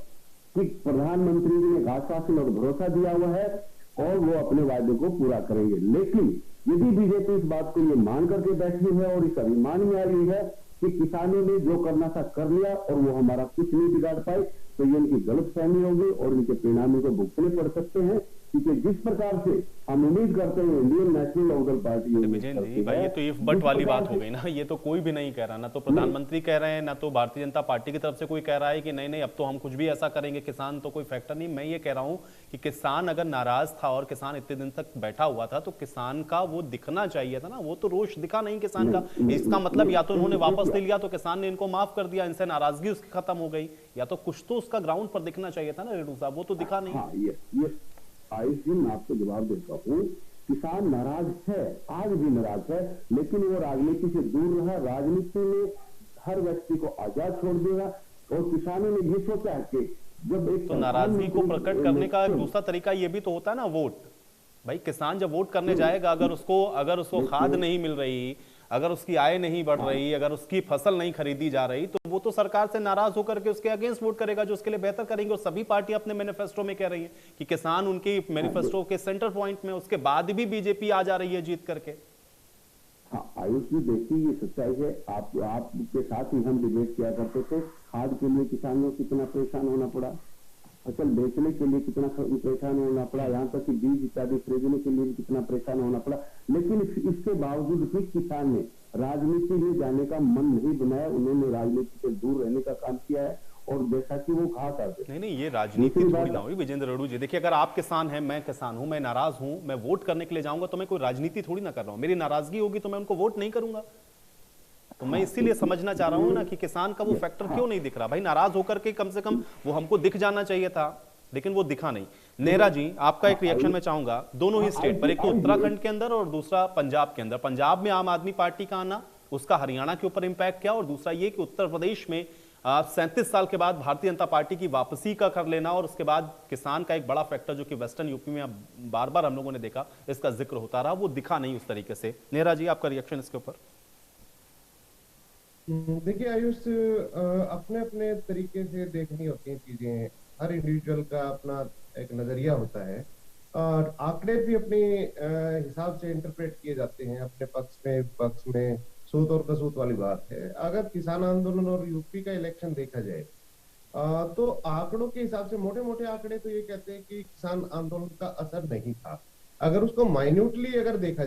कि प्रधानमंत्री जी ने आश्वासन और भरोसा दिया हुआ है और वो अपने वादों को पूरा करेंगे। लेकिन यदि बीजेपी इस बात को ये मान करके बैठी है और इस अभिमान में आ रही है कि किसानों ने जो करना था कर लिया और वो हमारा कुछ नहीं बिगाड़ पाए, तो ये इनकी गलतफहमी होगी और इनके परिणामों को भुगतने पड़ सकते हैं। क्योंकि जिस प्रकार से हम उम्मीद करते हैं Indian national Lokdal party Vijay ji भाई, ये तो इफ बट वाली बात हो गई ना। ये तो कोई भी नहीं कह रहा, ना तो प्रधानमंत्री कह रहे हैं, ना तो भारतीय जनता पार्टी की तरफ से कोई कह रहा है कि नहीं नहीं अब तो हम कुछ भी ऐसा करेंगे, किसान तो कोई फैक्टर नहीं। मैं ये कह रहा हूं कि किसान अगर नाराज था और किसान इतने दिन तक बैठा हुआ था तो किसान का वो दिखना चाहिए था ना। वो तो रोष दिखा नहीं किसान का। इसका मतलब या तो उन्होंने वापस ले लिया तो किसान ने इनको माफ कर दिया, इनसे नाराजगी उसकी खत्म हो गई, या तो कुछ तो उसका ग्राउंड पर दिखना चाहिए था ना रेणु साहब, वो तो दिखा नहीं। आयुष जी, मैं आपको जवाब देता हूँ। किसान नाराज है, आज भी नाराज है, लेकिन वो राजनीति से दूर रहा। राजनीति में हर व्यक्ति को आजाद छोड़ दिया और किसानों ने ये सोचा कि जब एक तो नाराजगी को प्रकट करने का दूसरा तरीका ये भी तो होता है ना, वोट। भाई किसान जब वोट करने जाएगा, अगर उसको खाद नहीं मिल रही, अगर उसकी आय नहीं बढ़ रही, अगर उसकी फसल नहीं खरीदी जा रही, तो वो तो सरकार से नाराज होकर के उसके अगेंस्ट वोट करेगा, जो उसके लिए बेहतर करेंगे। और सभी पार्टियां अपने मैनिफेस्टो में कह रही है कि किसान उनकी मैनिफेस्टो के सेंटर पॉइंट में, उसके बाद भी बीजेपी आ जा रही है जीत करके। हाँ आयुष जी, देखिए ये सच्चाई है। आपके साथ ही हम डिबेट किया करते थे। खाद के लिए किसानों को कितना परेशान होना पड़ा, फसल बेचने के लिए कितना परेशान होना पड़ा, यहाँ तक कि बीज इत्यादि खरीदने के लिए भी कितना परेशान होना पड़ा। लेकिन इसके बावजूद भी किसान ने राजनीति में जाने का मन नहीं बनाया। उन्होंने राजनीति से दूर रहने का काम किया है और जैसा कि वो कहा करते। नहीं, ये राजनीति थोड़ी ना हुई विजेंद्र रेणु जी। देखिए, अगर आप किसान हैं, मैं किसान हूं, मैं नाराज हूं, मैं वोट करने के लिए जाऊंगा तो मैं कोई राजनीति थोड़ी ना कर रहा हूं। मेरी नाराजगी होगी तो मैं उनको वोट नहीं करूंगा। तो मैं इसीलिए समझना चाह रहा हूं ना कि किसान का वो फैक्टर क्यों नहीं दिख रहा। भाई नाराज होकर के कम से कम वो हमको दिख जाना चाहिए था, लेकिन वो दिखा नहीं। नेहरा जी, आपका एक रिएक्शन मैं चाहूंगा दोनों ही स्टेट पर, एक तो उत्तराखंड के अंदर और दूसरा पंजाब के अंदर। पंजाब में आम आदमी पार्टी का आना, उसका हरियाणा के ऊपर इंपैक्ट क्या, और दूसरा ये कि उत्तर प्रदेश में 37 साल के बाद भारतीय जनता पार्टी की वापसी का कर लेना, और उसके बाद किसान का एक बड़ा फैक्टर जो कि वेस्टर्न यूपी में बार बार हम लोगों ने देखा, इसका जिक्र होता रहा, वो दिखा नहीं उस तरीके से। नेहरा जी, आपका रिएक्शन इसके ऊपर। देखिए आयुष, अपने अपने तरीके से देखनी होती हैं चीजें। हर इंडिविजुअल का अपना एक नजरिया होता है और आंकड़े भी अपने हिसाब से इंटरप्रेट किए जाते हैं, अपने पक्ष में सूत और कसूत वाली बात है। अगर किसान आंदोलन और यूपी का इलेक्शन देखा जाए तो आंकड़ों के हिसाब से मोटे मोटे आंकड़े तो ये कहते हैं कि किसान आंदोलन का असर नहीं था। अगर उसको माइन्यूटली अगर देखा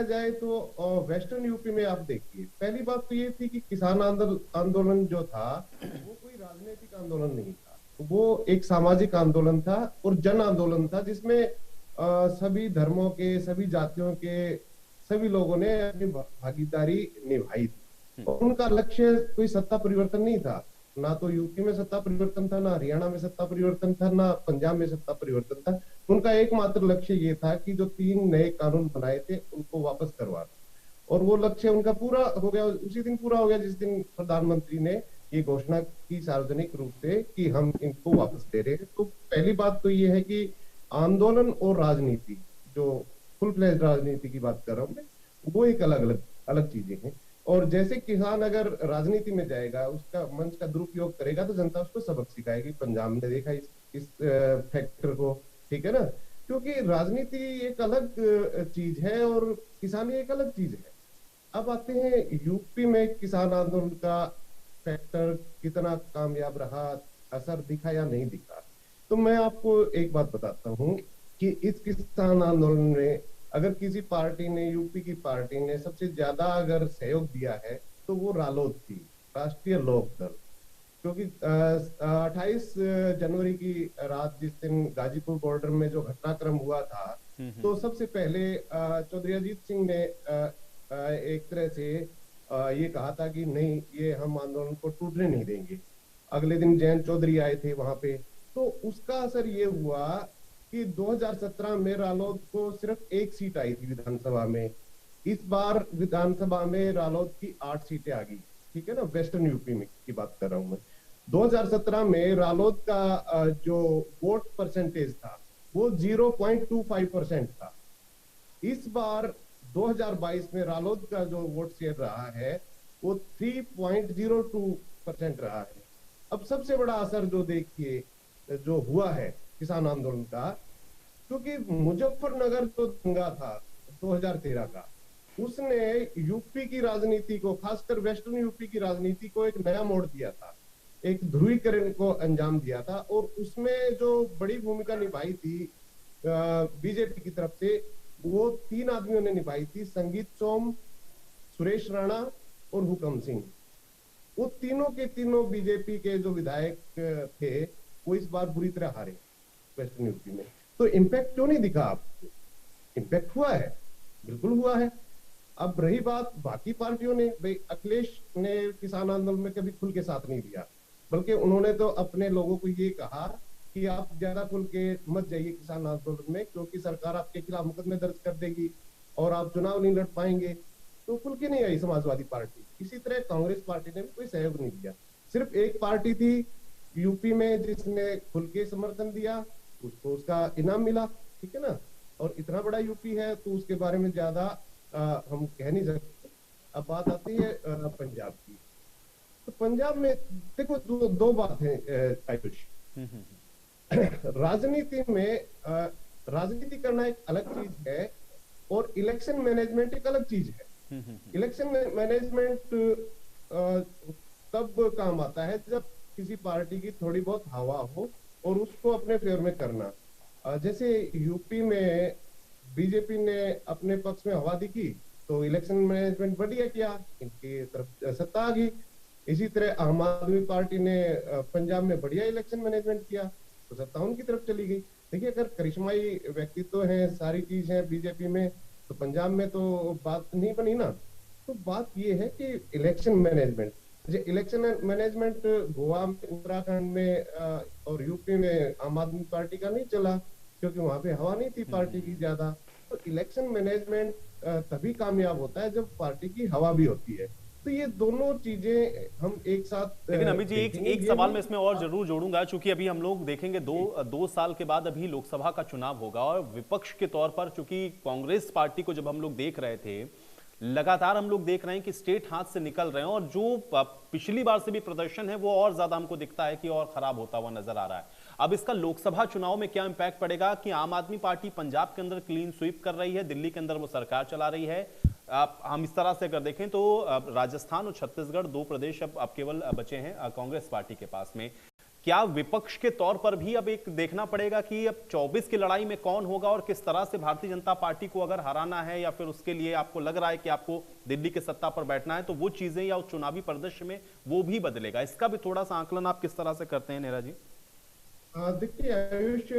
जाए तो वेस्टर्न यूपी में आप देखिए, पहली बात तो ये थी कि किसान आंदोलन जो था वो कोई राजनीतिक आंदोलन नहीं था, वो एक सामाजिक आंदोलन था और जन आंदोलन था, जिसमें सभी धर्मों के, सभी जातियों के सभी लोगों ने अपनी भागीदारी निभाई थी। और उनका लक्ष्य कोई सत्ता परिवर्तन नहीं था, ना तो यूपी में सत्ता परिवर्तन था, ना हरियाणा में सत्ता परिवर्तन था, ना पंजाब में सत्ता परिवर्तन था। उनका एकमात्र लक्ष्य ये था कि जो 3 नए कानून बनाए थे उनको वापस करवाना, और वो लक्ष्य उनका पूरा हो गया। उसी दिन पूरा हो गया जिस दिन प्रधानमंत्री ने ये घोषणा की सार्वजनिक रूप से कि हम इनको वापस दे रहे हैं। तो पहली बात तो ये है कि आंदोलन और राजनीति, जो फुल फ्लेज राजनीति की बात कर रहा हूँ मैं, वो एक अलग चीजें हैं। और जैसे किसान अगर राजनीति में जाएगा, उसका मंच का दुरुपयोग करेगा, तो जनता उसको सबक सिखाएगी। पंजाब में देखा इस फैक्टर को, ठीक है ना, क्योंकि राजनीति एक अलग चीज है और किसानी एक अलग चीज है। अब आते हैं यूपी में किसान आंदोलन का फैक्टर कितना कामयाब रहा, असर दिखा या नहीं दिखा। तो मैं आपको एक बात बताता हूँ कि इस किसान आंदोलन में अगर किसी पार्टी ने, यूपी की पार्टी ने सबसे ज्यादा अगर सहयोग दिया है तो वो रालोद थी, राष्ट्रीय लोकदल। क्योंकि 28 जनवरी की रात जिस दिन गाजीपुर बॉर्डर में जो घटनाक्रम हुआ था, तो सबसे पहले चौधरी अजीत सिंह ने एक तरह से ये कहा था कि नहीं, ये हम आंदोलन को टूटने नहीं देंगे। अगले दिन जयंत चौधरी आए थे वहां पे, तो उसका असर ये हुआ कि 2017 में रालोद को सिर्फ 1 सीट आई थी विधानसभा में। इस बार विधानसभा में रालोद की 8 सीटें आ गई, ठीक है ना, वेस्टर्न यूपी में की बात कर रहा हूं मैं। 2017 में रालोद का जो वोट परसेंटेज था वो 0.25% था। इस बार 2022 में रालोद का जो वोट शेयर रहा है वो 3.02% रहा है। अब सबसे बड़ा असर जो देखिए जो हुआ है किसान आंदोलन का, क्योंकि मुजफ्फरनगर जो दंगा था 2013 का, उसने यूपी की राजनीति को, खासकर वेस्टर्न यूपी की राजनीति को एक नया मोड़ दिया था, एक ध्रुवीकरण को अंजाम दिया था। और उसमें जो बड़ी भूमिका निभाई थी बीजेपी की तरफ से, वो 3 आदमियों ने निभाई थी, संगीत सोम, सुरेश राणा और हुकम सिंह। वो तीनों के तीनों बीजेपी के जो विधायक थे वो इस बार बुरी तरह हारे वेस्टर्न यूपी में। तो इम्पैक्ट क्यों नहीं दिखा आपको? इम्पैक्ट हुआ है, बिल्कुल हुआ है। अब रही बात बाकी पार्टियों ने, भाई अखिलेश ने किसान आंदोलन में कभी खुल के साथ नहीं दिया, बल्कि उन्होंने तो अपने लोगों को ये कहा कि आप ज्यादा खुल के मत जाइए किसान आंदोलन में, क्योंकि सरकार आपके खिलाफ मुकदमे दर्ज कर देगी और आप चुनाव नहीं लड़ पाएंगे। तो खुल के नहीं आई समाजवादी पार्टी। इसी तरह कांग्रेस पार्टी ने भी कोई सहयोग नहीं दिया। सिर्फ एक पार्टी थी यूपी में जिसने खुल के समर्थन दिया, उसको उसका इनाम मिला, ठीक है ना। और इतना बड़ा यूपी है तो उसके बारे में ज्यादा हम कह नहीं सकते। अब बात आती है पंजाब की। तो पंजाब में देखो दो बात है आयुष। राजनीति में राजनीति करना एक अलग चीज है और इलेक्शन मैनेजमेंट एक अलग चीज है। इलेक्शन मैनेजमेंट तब काम आता है जब किसी पार्टी की थोड़ी बहुत हवा हो और उसको अपने फेवर में करना। जैसे यूपी में बीजेपी ने अपने पक्ष में हवा दिखी तो इलेक्शन मैनेजमेंट बढ़िया किया, इनकी तरफ सत्ता आ गई। इसी तरह आम आदमी पार्टी ने पंजाब में बढ़िया इलेक्शन मैनेजमेंट किया तो सत्ता उनकी तरफ चली गई। देखिए, अगर करिश्माई व्यक्तित्व है, सारी चीज है बीजेपी में, तो पंजाब में तो बात नहीं बनी ना। तो बात ये है कि election management, election management Goa में, उत्तराखंड में और यूपी में आम आदमी पार्टी का नहीं चला क्योंकि वहां पे हवा नहीं थी पार्टी की ज्यादा। तो इलेक्शन मैनेजमेंट तभी कामयाब होता है जब पार्टी की हवा भी होती है। तो ये दोनों चीजें हम एक साथ। लेकिन अमित जी एक सवाल मैं इसमें और जरूर जोड़ूंगा, चूंकि अभी हम लोग देखेंगे दो साल के बाद अभी लोकसभा का चुनाव होगा और विपक्ष के तौर पर चूंकि कांग्रेस पार्टी को जब हम लोग देख रहे थे, लगातार हम लोग देख रहे हैं कि स्टेट हाथ से निकल रहे हैं और जो पिछली बार से भी प्रदर्शन है वो और ज्यादा हमको दिखता है कि और खराब होता हुआ नजर आ रहा है। अब इसका लोकसभा चुनाव में क्या इंपैक्ट पड़ेगा कि आम आदमी पार्टी पंजाब के अंदर क्लीन स्वीप कर रही है, दिल्ली के अंदर वो सरकार चला रही है। हम इस तरह से अगर देखें तो राजस्थान और छत्तीसगढ़ 2 प्रदेश अब केवल बचे हैं कांग्रेस पार्टी के पास में। क्या विपक्ष के तौर पर भी अब एक देखना पड़ेगा कि अब 24 की लड़ाई में कौन होगा और किस तरह से भारतीय जनता पार्टी को अगर हराना है, या फिर उसके लिए आपको लग रहा है कि आपको दिल्ली की सत्ता पर बैठना है, तो वो चीजें या उस चुनावी परिदृश्य में वो भी बदलेगा? इसका भी थोड़ा सा आकलन आप किस तरह से करते हैं नेहरा जी? देखिए आयुष,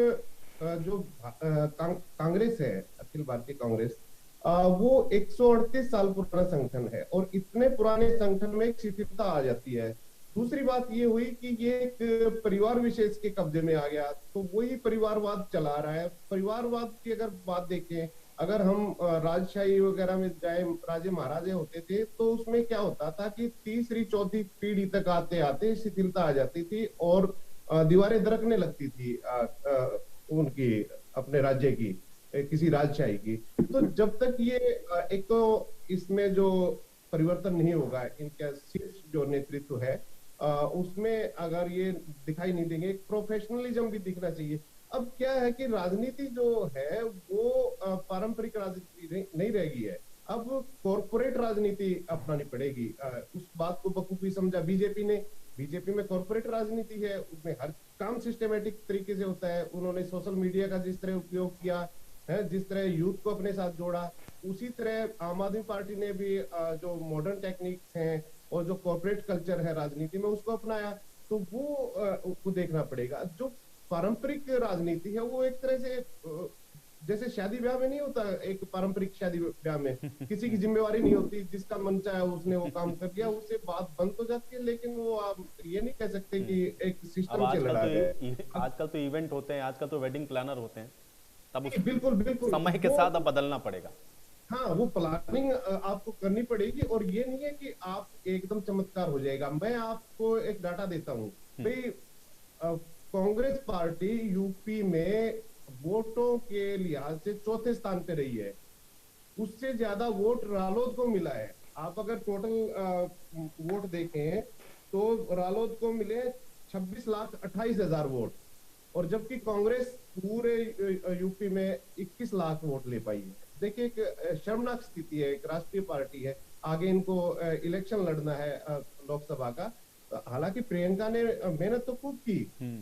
जो कांग्रेस है, अखिल भारतीय कांग्रेस, वो 138 साल पुराना संगठन है और इतने पुराने संगठन में एक शिथिलता आ जाती है। दूसरी बात ये हुई कि ये एक परिवार विशेष के कब्जे में आ गया, तो वही परिवारवाद चला रहा है। परिवारवाद की अगर बात देखें, अगर हम राजशाही वगैरह में जाए, राजे महाराजे होते थे तो उसमें क्या होता था कि तीसरी चौथी पीढ़ी तक आते आते शिथिलता आ जाती थी और दीवारें दरकने लगती थी उनकी, अपने राज्य की, किसी राजशाही की। तो जब तक ये एक तो इसमें जो परिवर्तन नहीं होगा, इनका शीर्ष जो नेतृत्व है उसमें अगर ये दिखाई नहीं देंगे, प्रोफेशनलिज्म भी दिखना चाहिए। अब क्या है कि राजनीति जो है वो पारंपरिक राजनीति नहीं रह गई है, अब कॉर्पोरेट राजनीति अपनानी पड़ेगी। उस बात को बखूबी समझा बीजेपी ने। बीजेपी में कॉर्पोरेट राजनीति है, उसमें हर काम सिस्टमेटिक तरीके से होता है। उन्होंने सोशल मीडिया का जिस तरह उपयोग किया है, जिस तरह यूथ को अपने साथ जोड़ा, उसी तरह आम आदमी पार्टी ने भी जो मॉडर्न टेक्निक्स हैं और जो कॉर्पोरेट कल्चर है राजनीति में उसको अपनाया। तो वो उसको देखना पड़ेगा। जो पारंपरिक राजनीति है वो एक तरह से जैसे शादी ब्याह में नहीं होता, एक पारंपरिक शादी ब्याह में किसी की जिम्मेवारी नहीं होती, जिसका मन चाहे उसने वो काम कर दिया, उससे बात बंद हो जाती है। लेकिन वो आप ये नहीं कह सकते कि एक सिस्टम से लड़ा गया। आजकल तो इवेंट होते हैं, आजकल तो वेडिंग प्लानर होते हैं, तब बिल्कुल बिल्कुल समय के साथ अब बदलना पड़ेगा। हाँ, वो प्लानिंग आपको करनी पड़ेगी, और ये नहीं है कि आप एकदम चमत्कार हो जाएगा। मैं आपको एक डाटा देता हूँ भाई, कांग्रेस पार्टी यूपी में वोटों के लिहाज से चौथे स्थान पे रही है, उससे ज्यादा वोट रालोद को मिला है। आप अगर टोटल वोट देखें तो रालोद को मिले 26,28,000 वोट, और जबकि कांग्रेस पूरे यूपी में 21 लाख वोट ले पाई है। देखिए, एक शर्मनाक स्थिति है, एक राष्ट्रीय पार्टी है, आगे इनको इलेक्शन लड़ना है लोकसभा का। हालांकि प्रियंका ने मेहनत तो खूब की,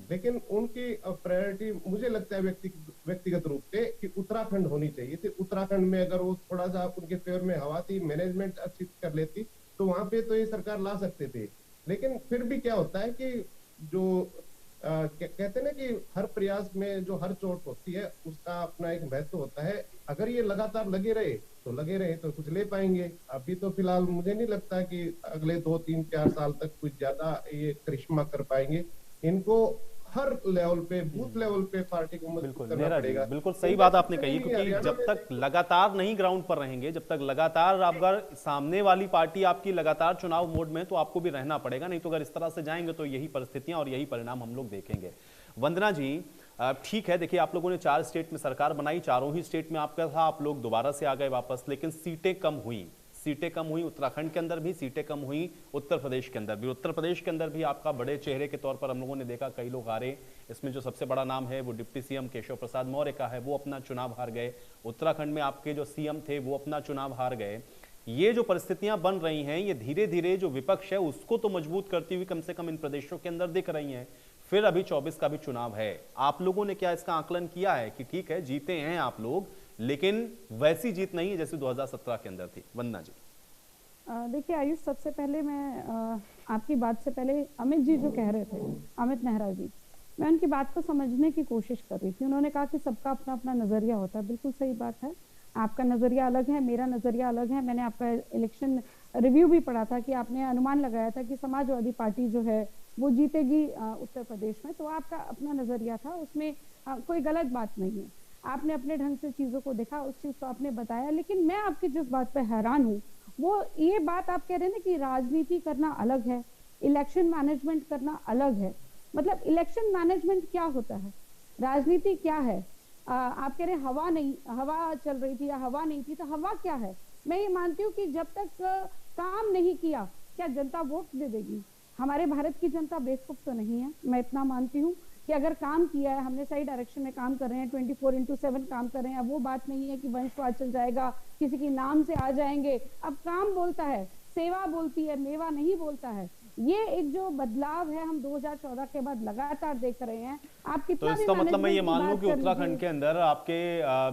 लेकिन उनकी प्रायोरिटी मुझे लगता है व्यक्तिगत रूप से कि उत्तराखंड होनी चाहिए थी। उत्तराखंड में अगर वो थोड़ा सा उनके फेवर में हवा थी, मैनेजमेंट अच्छी कर लेती, तो वहां पे तो ये सरकार ला सकते थे। लेकिन फिर भी क्या होता है कि जो कहते हैं ना कि हर प्रयास में जो हर चोट होती है उसका अपना एक महत्व होता है। अगर ये लगातार लगे रहे तो कुछ ले पाएंगे। अभी तो फिलहाल मुझे नहीं लगता कि अगले 2, 3, 4 साल तक कुछ ज्यादा ये करिश्मा कर पाएंगे। इनको हर लेवल पे, बूथ लेवल पे पार्टी को मजबूत करना पड़ेगा। बिल्कुल सही बात आपने कही, क्योंकि जब तक लगातार नहीं ग्राउंड पर रहेंगे, जब तक लगातार अगर सामने वाली पार्टी आपकी लगातार चुनाव मोड में, तो आपको भी रहना पड़ेगा। नहीं तो अगर इस तरह से जाएंगे तो यही परिस्थितियां और यही परिणाम हम लोग देखेंगे। वंदना जी, ठीक है, देखिए आप लोगों ने 4 स्टेट में सरकार बनाई, चारों ही स्टेट में आपका था, आप लोग दोबारा से आ गए वापस, लेकिन सीटें कम हुई उत्तराखंड के अंदर भी, सीटें कम हुई उत्तर प्रदेश के अंदर भी। उत्तर प्रदेश के अंदर भी आपका बड़े चेहरे के तौर पर हम लोगों ने देखा कई लोग हारे। इसमें जो सबसे बड़ा नाम है वो डिप्टी सीएम केशव प्रसाद मौर्य का है, वो अपना चुनाव हार गए। उत्तराखंड में आपके जो सीएम थे वो अपना चुनाव हार गए। ये जो परिस्थितियां बन रही हैं, ये धीरे धीरे जो विपक्ष है उसको तो मजबूत करती हुई कम से कम इन प्रदेशों के अंदर दिख रही हैं। फिर अभी 24 का भी चुनाव है, आप लोगों ने क्या इसका आकलन किया है कि ठीक है जीते हैं आप लोग, लेकिन वैसी जीत नहीं है जैसे 2017 के अंदर थी? वंदना जी, देखिए आयुष, सबसे पहले मैं आपकी बात से पहले अमित जी जो कह रहे थे, अमित नेहरा जी, मैं उनकी बात को समझने की कोशिश कर रही थी। उन्होंने कहा कि सबका अपना अपना नजरिया होता है। बिल्कुल सही बात है, आपका नजरिया अलग है, मेरा नजरिया अलग है। मैंने आपका इलेक्शन रिव्यू भी पढ़ा था कि आपने अनुमान लगाया था कि समाजवादी पार्टी जो है वो जीतेगी उत्तर प्रदेश में, तो आपका अपना नजरिया था, उसमें कोई गलत बात नहीं है। आपने अपने ढंग से चीजों को देखा, उस चीज को आपने बताया। लेकिन मैं आपकी जिस बात पे हैरान हूँ वो ये बात आप कह रहे हैं ना कि राजनीति करना अलग है, इलेक्शन मैनेजमेंट करना अलग है। मतलब इलेक्शन मैनेजमेंट क्या होता है, राजनीति क्या है? आप कह रहे हैं हवा चल रही थी या हवा नहीं थी, तो हवा क्या है? मैं ये मानती हूँ कि जब तक काम नहीं किया, क्या जनता वोट दे देगी? हमारे भारत की जनता बेवकूफ तो नहीं है। मैं इतना मानती हूँ कि अगर काम किया है, हमने सही डायरेक्शन में काम कर रहे हैं, 24/7 काम कर रहे हैं। अब वो बात नहीं है कि वंशवाद चल जाएगा, किसी के नाम से आ जाएंगे। अब काम बोलता है, सेवा बोलती है, मेवा नहीं बोलता है। ये एक जो बदलाव है हम 2014 के बाद लगातार देख रहे हैं। आप कितना तो इसका मतलब मैं ये मान लूं कि उत्तराखंड के अंदर आपके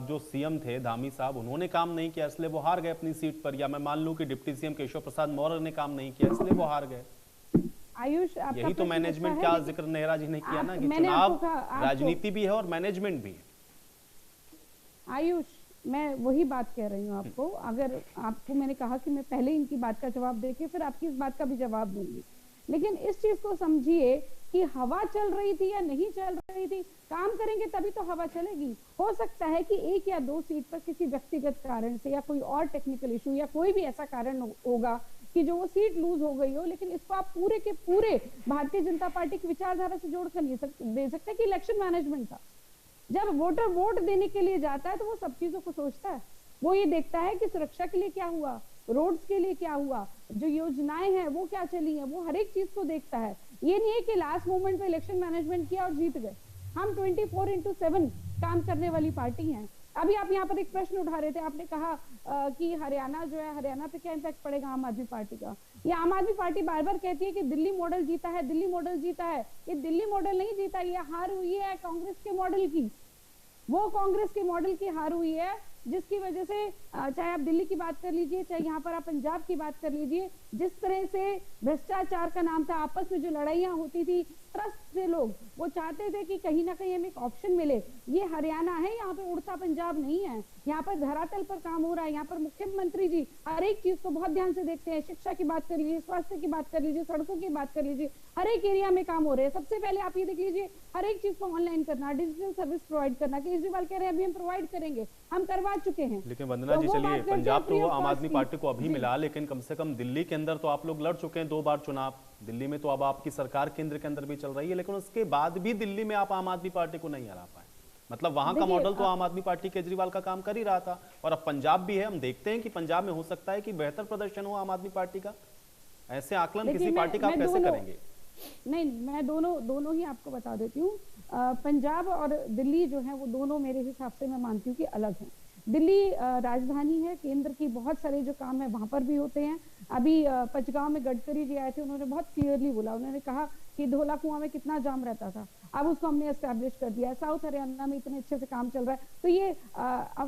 जो सीएम थे धामी साहब, उन्होंने काम नहीं किया इसलिए वो हार गए अपनी सीट पर, या मैं मान लूं कि डिप्टी सीएम केशव प्रसाद मौर्य ने काम नहीं किया इसलिए वो हार गए? आयुष, यही तो मैनेजमेंट का जिक्र नेहरा जी ने किया ना कि चुनाव राजनीति भी है और मैनेजमेंट भी है। आयुष, मैं वही बात कह रही हूँ आपको। अगर आपको मैंने कहा कि मैं पहले इनकी बात का जवाब देके फिर आपकी इस बात का भी जवाब दूंगी, लेकिन इस चीज को समझिए कि हवा चल रही थी या नहीं चल रही थी, काम करेंगे तभी तो हवा चलेगी। हो सकता है कि 1 या 2 सीट पर किसी व्यक्तिगत कारण से या कोई और टेक्निकल इशू या कोई भी ऐसा कारण होगा कि जो वो सीट लूज हो गई हो, लेकिन इसको आप पूरे के पूरे भारतीय जनता पार्टी की विचारधारा से जोड़कर नहीं दे सकते कि इलेक्शन मैनेजमेंट था। जब वोटर वोट देने के लिए जाता है तो वो सब चीजों को सोचता है। वो ये देखता है कि सुरक्षा के लिए क्या हुआ, रोड्स के लिए क्या हुआ, जो योजनाएं हैं वो क्या चली हैं, वो हर एक चीज को देखता है। ये नहीं है कि लास्ट मोमेंट पे इलेक्शन मैनेजमेंट किया और जीत गए। हम 24/7 काम करने वाली पार्टी हैं। अभी आप यहाँ पर एक प्रश्न उठा रहे थे, आपने कहा कि हरियाणा जो है, हरियाणा पे क्या इम्पैक्ट पड़ेगा आम आदमी पार्टी का? ये आम आदमी पार्टी बार बार कहती है कि दिल्ली मॉडल जीता है, दिल्ली मॉडल जीता है। ये दिल्ली मॉडल नहीं जीता, ये हार हुई है कांग्रेस के मॉडल की। वो कांग्रेस के मॉडल की हार हुई है जिसकी वजह से चाहे आप दिल्ली की बात कर लीजिए, चाहे यहाँ पर आप पंजाब की बात कर लीजिए, जिस तरह से भ्रष्टाचार का नाम था, आपस में जो लड़ाइयां होती थी, ट्रस्ट से लोग वो चाहते थे कि कहीं ना कहीं हमें एक ऑप्शन मिले। ये हरियाणा है, यहाँ पे उड़ता पंजाब नहीं है, यहाँ पर धरातल पर काम हो रहा है। यहाँ पर मुख्यमंत्री जी हर एक चीज को बहुत ध्यान से देखते हैं। शिक्षा की बात कर लीजिए, स्वास्थ्य की बात कर लीजिए, सड़कों की बात कर लीजिए, हर एक एरिया में काम हो रहे हैं। सबसे पहले आप ये देख लीजिए, हर एक चीज को ऑनलाइन करना, डिजिटल सर्विस प्रोवाइड करना। केजरीवाल कह रहे हैं अभी हम प्रोवाइड करेंगे, हम करवा चुके हैं। लेकिन वंदना जी चलिए, पंजाब तो आम आदमी पार्टी को अभी मिला, लेकिन कम से कम दिल्ली के अंदर तो आप लोग लड़ चुके हैं 2 बार चुनाव। दिल्ली में तो अब आपकी सरकार केंद्र के अंदर भी चल रही है, लेकिन उसके बाद भी दिल्ली में आप आम आदमी पार्टी को नहीं हरा पाए। मतलब वहां का मॉडल तो आम आदमी पार्टी केजरीवाल का काम कर ही रहा था, और अब पंजाब भी है। हम देखते हैं कि पंजाब में हो सकता है कि बेहतर प्रदर्शन हो आम आदमी पार्टी का। ऐसे आकलन किसी पार्टी का आप कैसे करेंगे? नहीं, मैं दोनों ही आपको बता देती हूँ। पंजाब और दिल्ली जो है वो दोनों मेरे हिसाब से मैं मानती हूँ कि अलग हैं। दिल्ली राजधानी है, केंद्र की बहुत सारे जो काम है वहां पर भी होते हैं। अभी पंचगांव में गडकरी जी आए थे, उन्होंने बहुत क्लियरली बोला, उन्होंने कहा कि धोला कुआं में कितना जाम रहता था, अब उसको हमने एस्टैब्लिश कर दिया है। साउथ हरियाणा में इतने अच्छे से काम चल रहा है। तो ये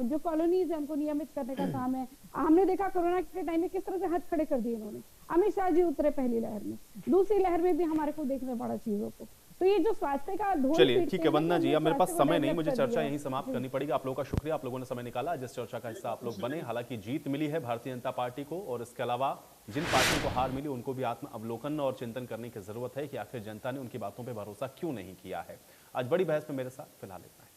जो कॉलोनीज है उनको नियमित करने का काम है। हमने देखा कोरोना के टाइम में किस तरह से हाथ खड़े कर दिए इन्होंने। अमित शाह जी उतरे पहली लहर में, दूसरी लहर में भी हमारे को देखने पड़ा चीजों को। तो ये जो स्वास्थ्य का चलिए ठीक है वंदना जी, अब मेरे पास समय नहीं, मुझे चर्चा यहीं समाप्त करनी पड़ेगी। आप लोगों का शुक्रिया, आप लोगों ने समय निकाला, जिस चर्चा का हिस्सा आप लोग बने। हालांकि जीत मिली है भारतीय जनता पार्टी को, और इसके अलावा जिन पार्टियों को हार मिली उनको भी आत्म अवलोकन और चिंतन करने की जरूरत है कि आखिर जनता ने उनकी बातों पर भरोसा क्यों नहीं किया है। आज बड़ी बहस में मेरे साथ फिलहाल इतना है।